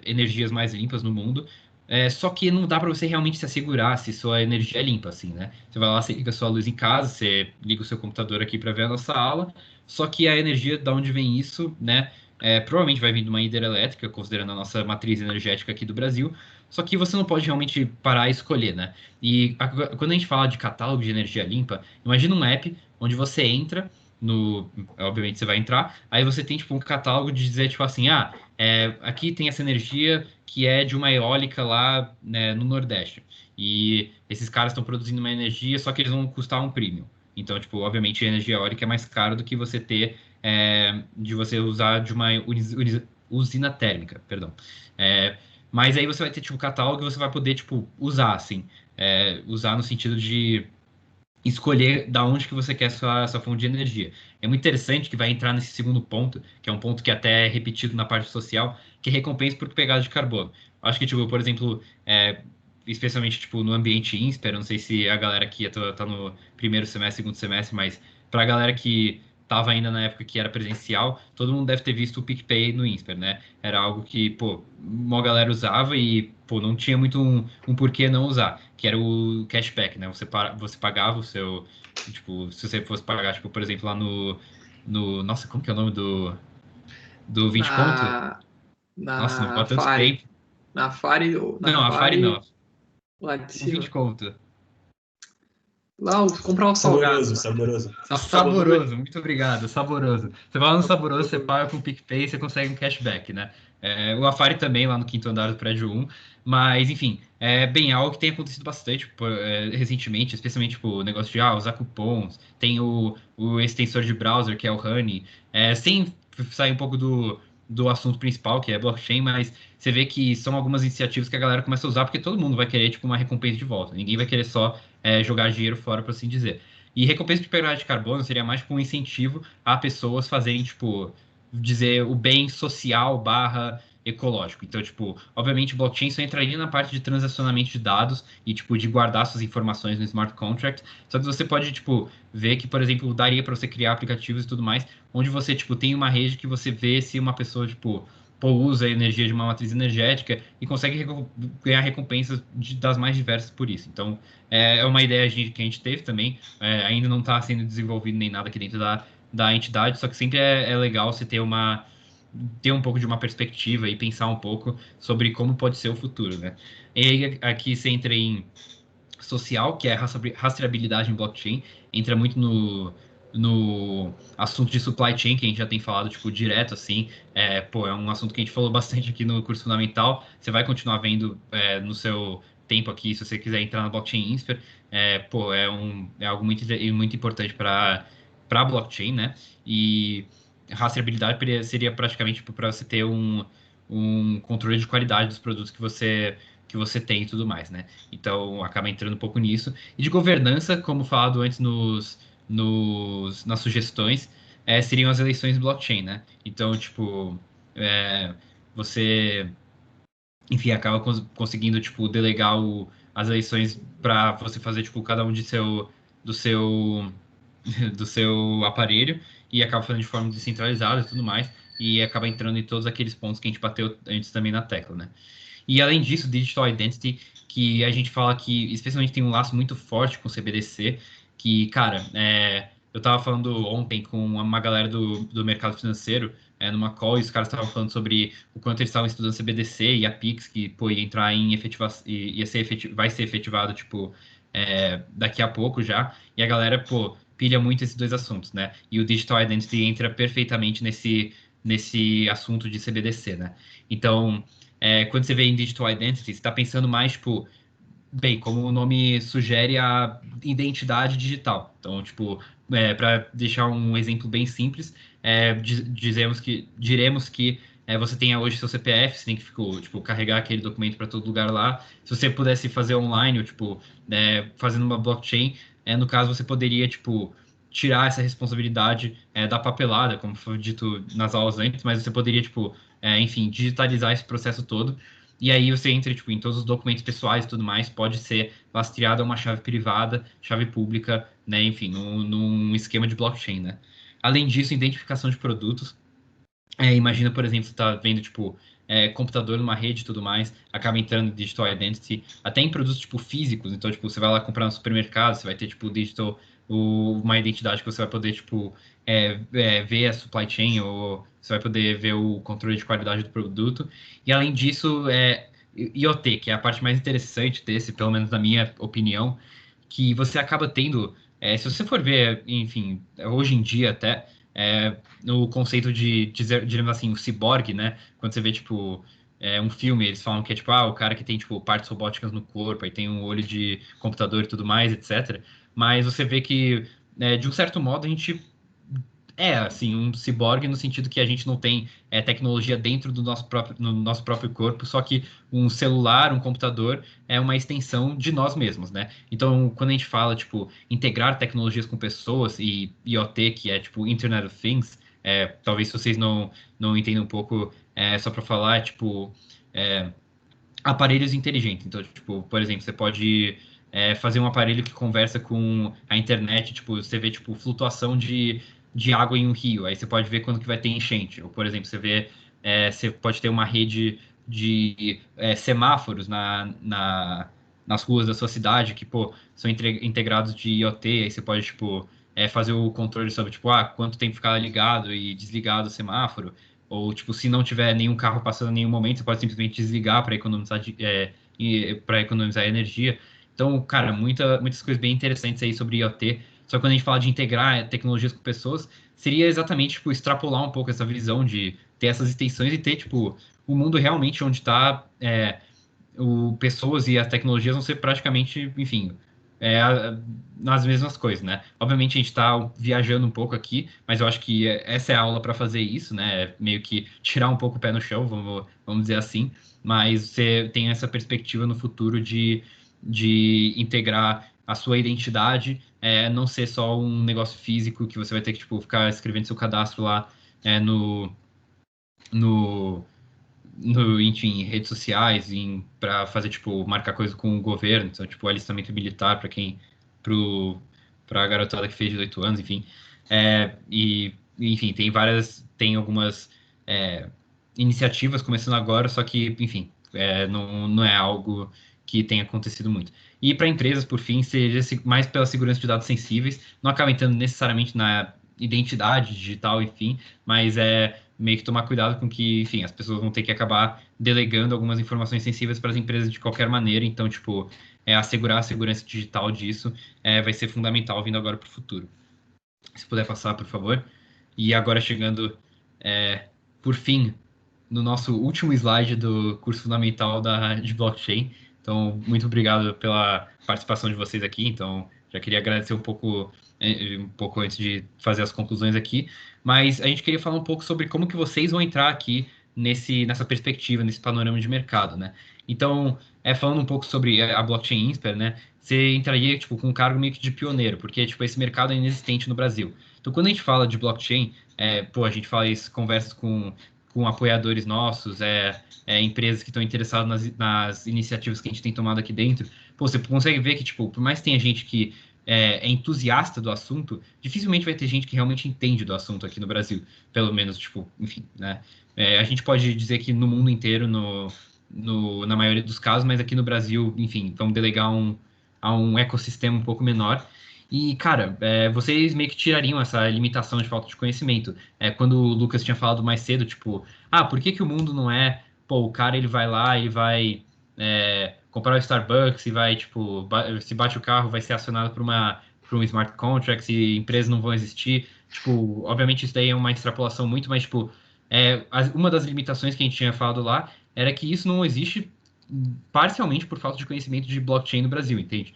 energias mais limpas no mundo. Só que não dá para você realmente se assegurar se sua energia é limpa, assim, né? Você vai lá, você liga a sua luz em casa, você liga o seu computador aqui para ver a nossa aula, só que a energia, da onde vem isso, né? provavelmente vai vir de uma hidrelétrica, considerando a nossa matriz energética aqui do Brasil, só que você não pode realmente parar e escolher, né? E quando a gente fala de catálogo de energia limpa, imagina um app onde você entra obviamente você vai entrar, aí você tem tipo um catálogo de dizer tipo assim, aqui tem essa energia que é de uma eólica lá, né, no Nordeste. E esses caras estão produzindo uma energia, só que eles vão custar um premium. Então, tipo, obviamente a energia eólica é mais cara do que você ter de você usar de uma usina térmica, perdão. Mas aí você vai ter tipo um catálogo e você vai poder tipo usar assim, usar no sentido de escolher da onde que você quer sua fonte de energia. É muito interessante que vai entrar nesse segundo ponto, que é um ponto que até é repetido na parte social, que é recompensa por pegada de carbono. Acho que, tipo, por exemplo, especialmente tipo, no ambiente INSPER, não sei se a galera aqui tá no primeiro semestre, segundo semestre, mas para a galera que estava ainda na época que era presencial, todo mundo deve ter visto o PicPay no INSPER, né? Era algo que, pô, uma galera usava e, pô, não tinha muito um porquê não usar, que era o cashback, né? Você pagava o seu, tipo, se você fosse pagar, tipo, por exemplo, lá nossa, como que é o nome do 20 conto? Nossa, não Na pode tanto Fari. tempo. Na Fari, na Não, a Fari Fari, não. lá de O 20 cima. conto. Lá, comprar um salgado. Saboroso. Saboroso, muito obrigado, saboroso. Você vai lá no saboroso, você paga com o PicPay e você consegue um cashback, né? O Afari também, lá no quinto andar do prédio 1. Mas, enfim, bem, é algo que tem acontecido bastante recentemente, especialmente tipo, o negócio de usar cupons. Tem o extensor de browser, que é o Honey. Sem sair um pouco do assunto principal, que é blockchain, mas você vê que são algumas iniciativas que a galera começa a usar, porque todo mundo vai querer tipo, uma recompensa de volta. Ninguém vai querer só jogar dinheiro fora, por assim dizer. E recompensa de pegada de carbono seria mais tipo um incentivo a pessoas fazerem, tipo, dizer o bem social barra ecológico. Então, tipo, obviamente blockchain só entraria na parte de transacionamento de dados e, tipo, de guardar suas informações no smart contract. Só que você pode, tipo, ver que, por exemplo, daria para você criar aplicativos e tudo mais, onde você, tipo, tem uma rede que você vê se uma pessoa, tipo, usa a energia de uma matriz energética e consegue ganhar recompensas das mais diversas por isso. Então, é uma ideia que a gente teve também. Ainda não está sendo desenvolvido nem nada aqui dentro da entidade, só que sempre é legal você ter um pouco de uma perspectiva e pensar um pouco sobre como pode ser o futuro, né? E aí, aqui você entra em social, que é rastreabilidade em blockchain, entra muito no assunto de supply chain, que a gente já tem falado, tipo, direto, assim, é um assunto que a gente falou bastante aqui no curso fundamental, você vai continuar vendo no seu tempo aqui, se você quiser entrar na blockchain INSPER, é algo muito importante para blockchain, né, e rastreabilidade seria praticamente tipo, para você ter um controle de qualidade dos produtos que você tem e tudo mais, né? Então acaba entrando um pouco nisso. E de governança, como falado antes nas sugestões, seriam as eleições blockchain, né? Então, tipo, você, enfim, acaba conseguindo, tipo, delegar as eleições para você fazer, tipo, cada um do seu, do seu aparelho e acaba fazendo de forma descentralizada e tudo mais. E acaba entrando em todos aqueles pontos que a gente bateu antes também na tecla, né? E além disso, Digital Identity, que a gente fala que especialmente tem um laço muito forte com o CBDC, que, cara, eu tava falando ontem com uma galera do mercado financeiro, numa call, e os caras estavam falando sobre o quanto eles estavam estudando CBDC e a Pix, que, pô, ia entrar em efetivação, vai ser efetivado, tipo, daqui a pouco já, e a galera, pô, pilha muito esses dois assuntos, né? E o Digital Identity entra perfeitamente nesse assunto de CBDC, né? Então, quando você vê em Digital Identity, você está pensando mais, tipo, bem, como o nome sugere, a identidade digital. Então, tipo, para deixar um exemplo bem simples, diremos que você tenha hoje seu CPF, você tem que tipo, carregar aquele documento para todo lugar lá. Se você pudesse fazer online, ou, tipo, fazendo uma blockchain, no caso, você poderia, tipo, tirar essa responsabilidade da papelada, como foi dito nas aulas antes, mas você poderia, tipo, enfim, digitalizar esse processo todo. E aí você entra, tipo, em todos os documentos pessoais e tudo mais, pode ser lastreado a uma chave privada, chave pública, né? Enfim, num esquema de blockchain, né? Além disso, identificação de produtos. Imagina, por exemplo, você está vendo, tipo, computador numa rede e tudo mais, acaba entrando Digital Identity, até em produtos, tipo, físicos. Então, tipo, você vai lá comprar no supermercado, você vai ter, tipo, uma identidade que você vai poder, tipo, ver a supply chain ou você vai poder ver o controle de qualidade do produto. E além disso, IoT, que é a parte mais interessante desse, pelo menos na minha opinião, que você acaba tendo, se você for ver, enfim, hoje em dia até, no conceito de dizer assim, o ciborgue, né? Quando você vê, tipo, um filme, eles falam que é, tipo, o cara que tem, tipo, partes robóticas no corpo, aí tem um olho de computador e tudo mais, etc. Mas você vê que, de um certo modo, a gente assim, um ciborgue no sentido que a gente não tem tecnologia dentro do no nosso próprio corpo, só que um celular, um computador é uma extensão de nós mesmos, né? Então, quando a gente fala, tipo, integrar tecnologias com pessoas e IoT, que é, tipo, Internet of Things, talvez se vocês não entendam um pouco, só para falar, tipo, aparelhos inteligentes. Então, tipo, por exemplo, você pode fazer um aparelho que conversa com a internet, tipo, você vê, tipo, flutuação de água em um rio, aí você pode ver quando que vai ter enchente. Ou, por exemplo, você pode ter uma rede de semáforos nas ruas da sua cidade que, pô, são integrados de IoT, aí você pode, tipo, fazer o controle sobre, tipo, quanto tempo ficar ligado e desligado o semáforo, ou, tipo, se não tiver nenhum carro passando em nenhum momento, você pode simplesmente desligar para economizar energia. Então, cara, muitas coisas bem interessantes aí sobre IoT. Só que quando a gente fala de integrar tecnologias com pessoas, seria exatamente, tipo, extrapolar um pouco essa visão de ter essas extensões e ter, tipo, o mundo realmente onde está pessoas e as tecnologias vão ser praticamente, enfim, nas mesmas coisas, né? Obviamente a gente está viajando um pouco aqui, mas eu acho que essa é a aula para fazer isso, né? Meio que tirar um pouco o pé no chão, vamos dizer assim, mas você tem essa perspectiva no futuro de integrar a sua identidade, não ser só um negócio físico que você vai ter que, tipo, ficar escrevendo seu cadastro lá no, enfim, redes sociais, para fazer, tipo, marcar coisa com o governo, então, tipo, alistamento militar para a garotada que fez 18 anos, enfim. Enfim, tem algumas iniciativas começando agora, só que, enfim, não é algo que tenha acontecido muito. E para empresas, por fim, seja mais pela segurança de dados sensíveis, não acaba entrando necessariamente na identidade digital, enfim, mas meio que tomar cuidado com que, enfim, as pessoas vão ter que acabar delegando algumas informações sensíveis para as empresas de qualquer maneira, então, tipo, assegurar a segurança digital disso vai ser fundamental vindo agora para o futuro. Se puder passar, por favor. E agora chegando, por fim, no nosso último slide do curso fundamental de blockchain. Então, muito obrigado pela participação de vocês aqui. Então, já queria agradecer um pouco antes de fazer as conclusões aqui. Mas a gente queria falar um pouco sobre como que vocês vão entrar aqui nessa perspectiva, nesse panorama de mercado, né? Então, falando um pouco sobre a blockchain Insper, né? Você entraria, tipo, com um cargo meio que de pioneiro, porque, tipo, esse mercado é inexistente no Brasil. Então, quando a gente fala de blockchain, a gente faz conversas com apoiadores nossos, empresas que estão interessadas nas iniciativas que a gente tem tomado aqui dentro. Pô, você consegue ver que, tipo, por mais que tenha gente que é entusiasta do assunto, dificilmente vai ter gente que realmente entende do assunto aqui no Brasil. Pelo menos, tipo, enfim, né? A gente pode dizer que no mundo inteiro, na maioria dos casos, mas aqui no Brasil, enfim, vamos delegar a um ecossistema um pouco menor. E, cara, vocês meio que tirariam essa limitação de falta de conhecimento. Quando o Lucas tinha falado mais cedo, tipo, por que que o mundo não é... Pô, o cara, ele vai lá e vai comprar o Starbucks e vai, tipo, se bate o carro, vai ser acionado por um smart contract e empresas não vão existir. Tipo, obviamente isso daí é uma extrapolação muito, mas, tipo, uma das limitações que a gente tinha falado lá era que isso não existe parcialmente por falta de conhecimento de blockchain no Brasil, entende?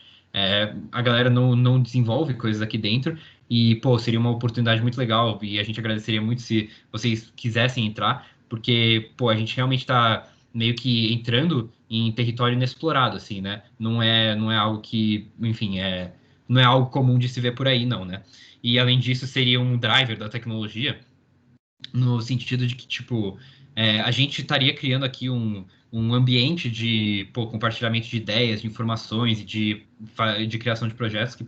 A galera não desenvolve coisas aqui dentro e, pô, seria uma oportunidade muito legal e a gente agradeceria muito se vocês quisessem entrar, porque, pô, a gente realmente está meio que entrando em território inexplorado, assim, né? Não é algo que, enfim, não é algo comum de se ver por aí, não, né? E, além disso, seria um driver da tecnologia no sentido de que, tipo, a gente estaria criando aqui um ambiente de compartilhamento de ideias, de informações e de criação de projetos que,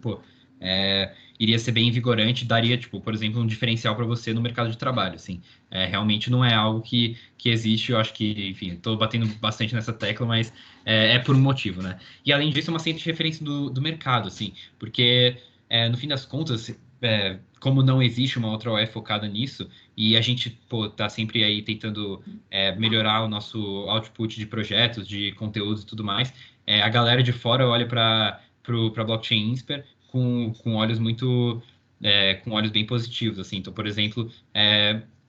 iria ser bem vigorante, daria, tipo, por exemplo, um diferencial para você no mercado de trabalho, assim. Realmente não é algo que existe, eu acho que, enfim, estou batendo bastante nessa tecla, mas é por um motivo, né? E, além disso, é uma centro de referência do mercado, assim, porque, no fim das contas, como não existe uma outra OE focada nisso, e a gente, pô, tá sempre aí tentando melhorar o nosso output de projetos, de conteúdos e tudo mais, a galera de fora olha para Blockchain Insper com olhos com olhos bem positivos, assim. Então, por exemplo,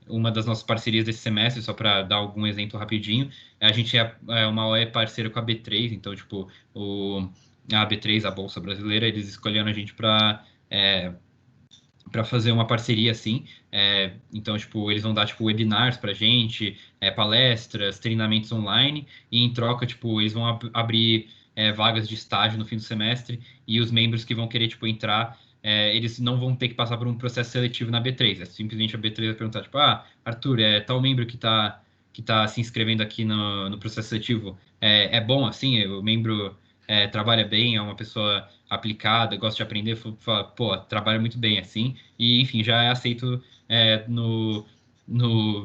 uma das nossas parcerias desse semestre, só para dar algum exemplo rapidinho, a gente é uma OE parceira com a B3, então, tipo, a B3, a Bolsa Brasileira, eles escolheram a gente para fazer uma parceria assim. Então, tipo, eles vão dar tipo webinars pra gente, palestras, treinamentos online, e em troca, tipo, eles vão abrir vagas de estágio no fim do semestre, e os membros que vão querer, tipo, entrar, eles não vão ter que passar por um processo seletivo na B3. É simplesmente a B3 vai perguntar, tipo, Arthur, tal membro que tá se inscrevendo aqui no processo seletivo, é bom assim? O membro trabalha bem, é uma pessoa aplicada, gosta de aprender, fala, pô, trabalha muito bem assim, e enfim, já é aceito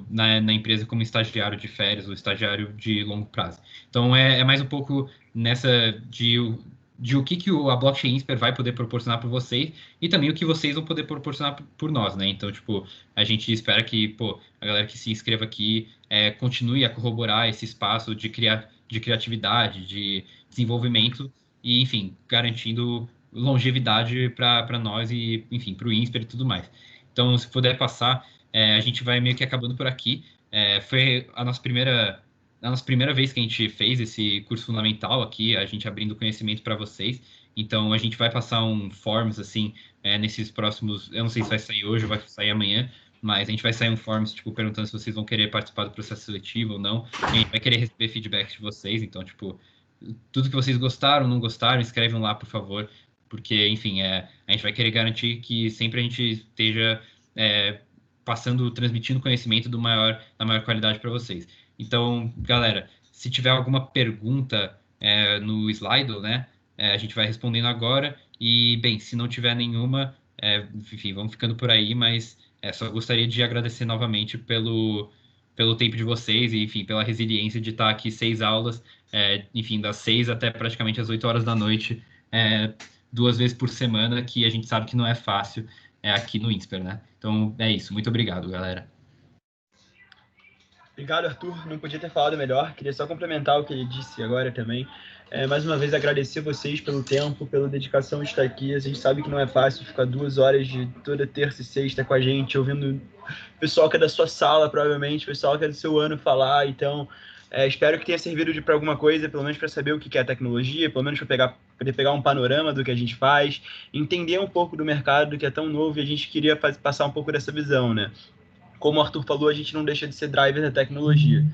na empresa como estagiário de férias ou estagiário de longo prazo. Então é mais um pouco nessa de o que a Blockchain Insper vai poder proporcionar para vocês e também o que vocês vão poder proporcionar por nós, né? Então, tipo, a gente espera que, pô, a galera que se inscreva aqui continue a corroborar esse espaço de criatividade, de desenvolvimento e, enfim, garantindo longevidade para nós e, enfim, para o INSPER e tudo mais. Então, se puder passar, a gente vai meio que acabando por aqui. Foi a nossa primeira vez que a gente fez esse curso fundamental aqui, a gente abrindo conhecimento para vocês. Então, a gente vai passar um forms, assim, nesses próximos... Eu não sei se vai sair hoje ou vai sair amanhã, mas a gente vai sair um forms, tipo, perguntando se vocês vão querer participar do processo seletivo ou não. A gente vai querer receber feedback de vocês, então, tipo, tudo que vocês gostaram, não gostaram, escrevam lá, por favor, porque, enfim, a gente vai querer garantir que sempre a gente esteja transmitindo conhecimento da maior qualidade para vocês. Então, galera, se tiver alguma pergunta no Slido, né, a gente vai respondendo agora, e, bem, se não tiver nenhuma, enfim, vamos ficando por aí, mas só gostaria de agradecer novamente pelo tempo de vocês e, enfim, pela resiliência de estar aqui 6 aulas, enfim, das 6 até praticamente as 8 horas da noite, 2 vezes por semana, que a gente sabe que não é fácil aqui no INSPER, né? Então, é isso. Muito obrigado, galera. Obrigado, Arthur. Não podia ter falado melhor. Queria só complementar o que ele disse agora também. Mais uma vez, agradecer vocês pelo tempo, pela dedicação de estar aqui. A gente sabe que não é fácil ficar 2 horas de toda terça e sexta com a gente, ouvindo o pessoal que é da sua sala, provavelmente, o pessoal que é do seu ano falar. Então, espero que tenha servido para alguma coisa, pelo menos para saber o que é a tecnologia, pelo menos para poder pegar um panorama do que a gente faz, entender um pouco do mercado que é tão novo, e a gente queria passar um pouco dessa visão, né? Como o Arthur falou, a gente não deixa de ser driver da tecnologia.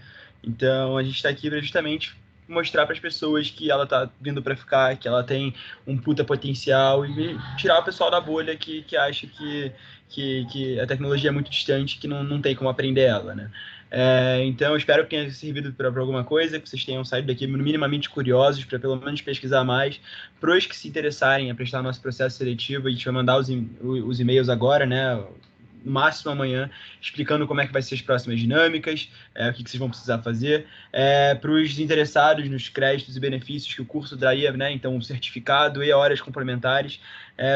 Então, a gente está aqui para justamente mostrar para as pessoas que ela está vindo para ficar, que ela tem um puta potencial, e tirar o pessoal da bolha que acha que a tecnologia é muito distante, que não tem como aprender ela, né? Então, eu espero que tenha servido para alguma coisa, que vocês tenham saído daqui minimamente curiosos, para pelo menos pesquisar mais. Para os que se interessarem a prestar nosso processo seletivo, a gente vai mandar os e-mails agora, né? No máximo amanhã, explicando como é que vai ser as próximas dinâmicas, o que vocês vão precisar fazer. Para os interessados nos créditos e benefícios que o curso daria, né? Então, um certificado e horas complementares,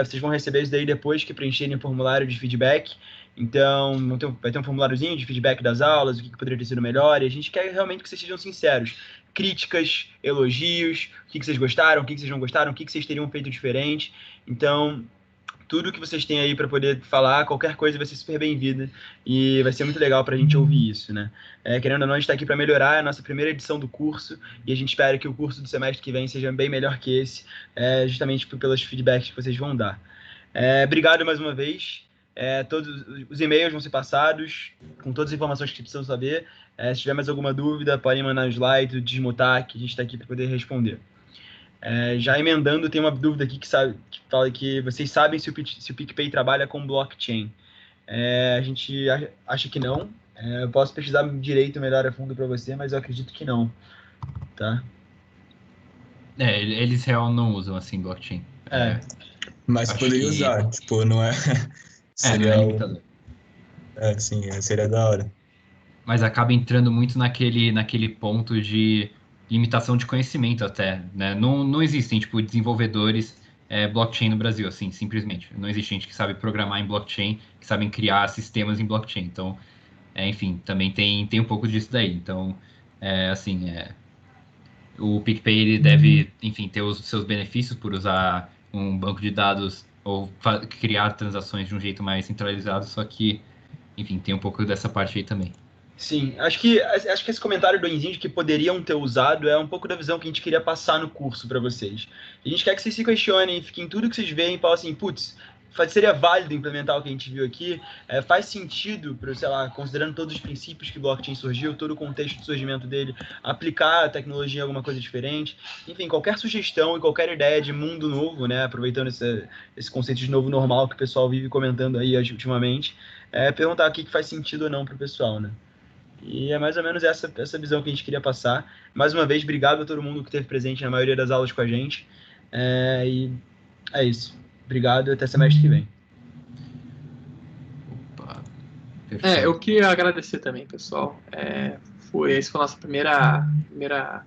vocês vão receber isso daí depois que preencherem o formulário de feedback. Então, vai ter um formuláriozinho de feedback das aulas, o que poderia ter sido melhor, e a gente quer realmente que vocês sejam sinceros. Críticas, elogios, o que vocês gostaram, o que vocês não gostaram, o que vocês teriam feito diferente. Então, tudo que vocês têm aí para poder falar, qualquer coisa vai ser super bem-vinda, e vai ser muito legal para a gente ouvir isso, né? Querendo ou não, a gente está aqui para melhorar a nossa primeira edição do curso, e a gente espera que o curso do semestre que vem seja bem melhor que esse, justamente pelos feedbacks que vocês vão dar. Obrigado mais uma vez. Todos os e-mails vão ser passados com todas as informações que precisam saber. Se tiver mais alguma dúvida, podem mandar no slide, desmutar, que a gente está aqui para poder responder. Já emendando, tem uma dúvida aqui que fala que vocês sabem se o PicPay trabalha com blockchain. A gente acha que não. Eu posso pesquisar direito melhor a fundo para você, mas eu acredito que não. Tá? Eles real não usam assim blockchain. Mas poderia usar, tipo, não é... Seria não é limitador. Sim, seria da hora. Mas acaba entrando muito naquele ponto de limitação de conhecimento até, né? Não existem, tipo, desenvolvedores blockchain no Brasil, assim, simplesmente. Não existe gente que sabe programar em blockchain, que sabem criar sistemas em blockchain. Então, enfim, também tem um pouco disso daí. Então, o PicPay ele deve, enfim, ter os seus benefícios por usar um banco de dados ou criar transações de um jeito mais centralizado, só que, enfim, tem um pouco dessa parte aí também. Sim, acho que esse comentário do Enzinho de que poderiam ter usado é um pouco da visão que a gente queria passar no curso para vocês. A gente quer que vocês se questionem, fiquem tudo que vocês veem e falem assim, putz, seria válido implementar o que a gente viu aqui? Faz sentido, sei lá, considerando todos os princípios que o blockchain surgiu, todo o contexto de surgimento dele, aplicar a tecnologia em alguma coisa diferente? Enfim, qualquer sugestão e qualquer ideia de mundo novo, né, aproveitando esse conceito de novo normal que o pessoal vive comentando aí ultimamente, perguntar aqui que faz sentido ou não para o pessoal, né? E é mais ou menos essa visão que a gente queria passar. Mais uma vez, obrigado a todo mundo que esteve presente na maioria das aulas com a gente. E é isso. Obrigado e até semestre que vem. Opa, eu queria agradecer também, pessoal. Essa foi a nossa primeira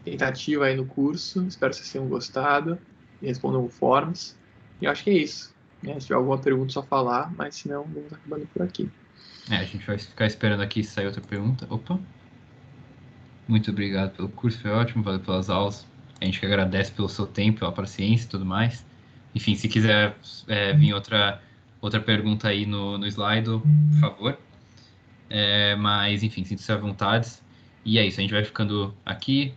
tentativa aí no curso. Espero que vocês tenham gostado e respondam forms. E eu acho que é isso. Se tiver alguma pergunta, só falar, mas se não, vamos acabando por aqui. A gente vai ficar esperando aqui sair outra pergunta. Opa! Muito obrigado pelo curso, foi ótimo, valeu pelas aulas. A gente que agradece pelo seu tempo, pela paciência e tudo mais. Enfim, se quiser vir outra pergunta aí no Slido, por favor. Mas, enfim, sinta-se à vontade. E é isso, a gente vai ficando aqui.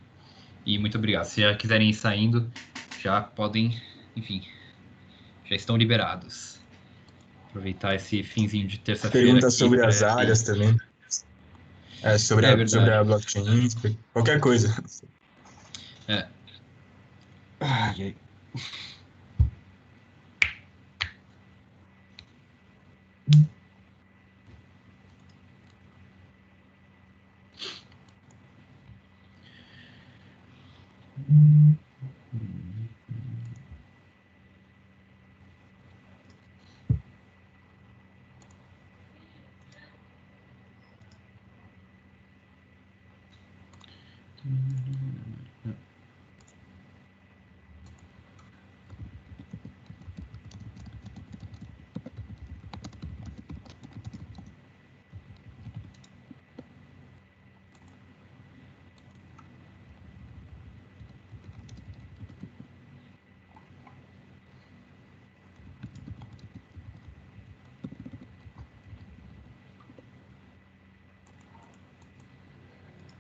E muito obrigado. Se já quiserem ir saindo, já podem, enfim, já estão liberados. Aproveitar esse finzinho de terça-feira. Pergunta sobre as áreas também. Sobre a blockchain, qualquer coisa. Ai, ai.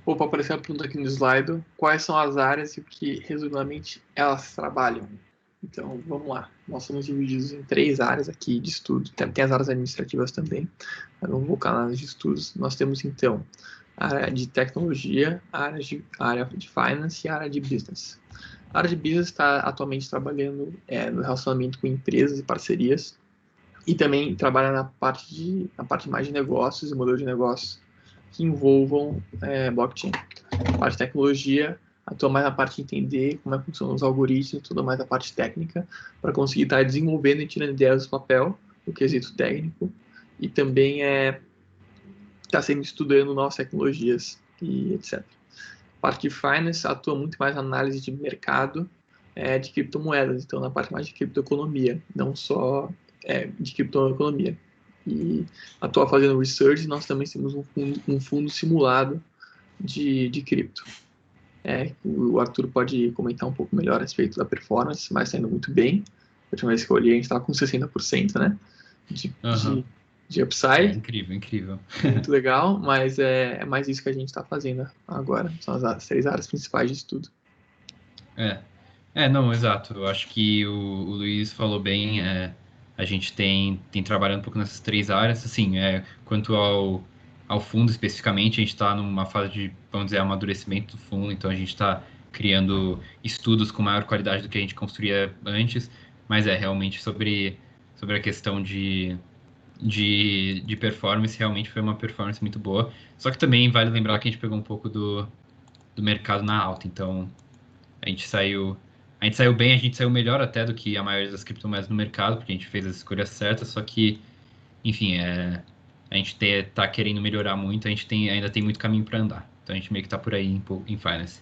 Opa, apareceu uma pergunta aqui no slide. Quais são as áreas e o que, resumidamente, elas trabalham? Então, vamos lá. Nós somos divididos em 3 áreas aqui de estudo. Tem as áreas administrativas também, mas vamos focar nas áreas de estudos. Nós temos, então, a área de tecnologia, a área de finance e a área de business. A área de business está atualmente trabalhando no relacionamento com empresas e parcerias e também trabalha na parte mais de negócios e modelo de negócios que envolvam blockchain. A parte de tecnologia atua mais na parte de entender como funcionam os algoritmos, tudo mais a parte técnica, para conseguir estar desenvolvendo e tirando ideias do papel, no quesito técnico, e também está sempre estudando novas tecnologias e etc. A parte de finance atua muito mais na análise de mercado de criptomoedas, então na parte mais de criptoeconomia, não só de criptoeconomia. E atua fazendo research, nós também temos um fundo simulado de cripto. O Arthur pode comentar um pouco melhor a respeito da performance, mas está indo muito bem. A última vez que eu olhei, a gente estava com 60%, né? De upside. Incrível. Muito legal, mas é mais isso que a gente está fazendo agora. São as 3 áreas principais de estudo. Não, exato. Eu acho que o Luiz falou bem. A gente tem trabalhado um pouco nessas 3 áreas. Assim, quanto ao fundo especificamente, a gente está numa fase de, vamos dizer, amadurecimento do fundo, então a gente está criando estudos com maior qualidade do que a gente construía antes, mas realmente sobre a questão de performance, realmente foi uma performance muito boa. Só que também vale lembrar que a gente pegou um pouco do mercado na alta, então a gente saiu bem, a gente saiu melhor até do que a maioria das criptomoedas no mercado, porque a gente fez as escolhas certas, só que, enfim, a gente tá querendo melhorar muito, a gente ainda tem muito caminho para andar. Então a gente meio que tá por aí em finance.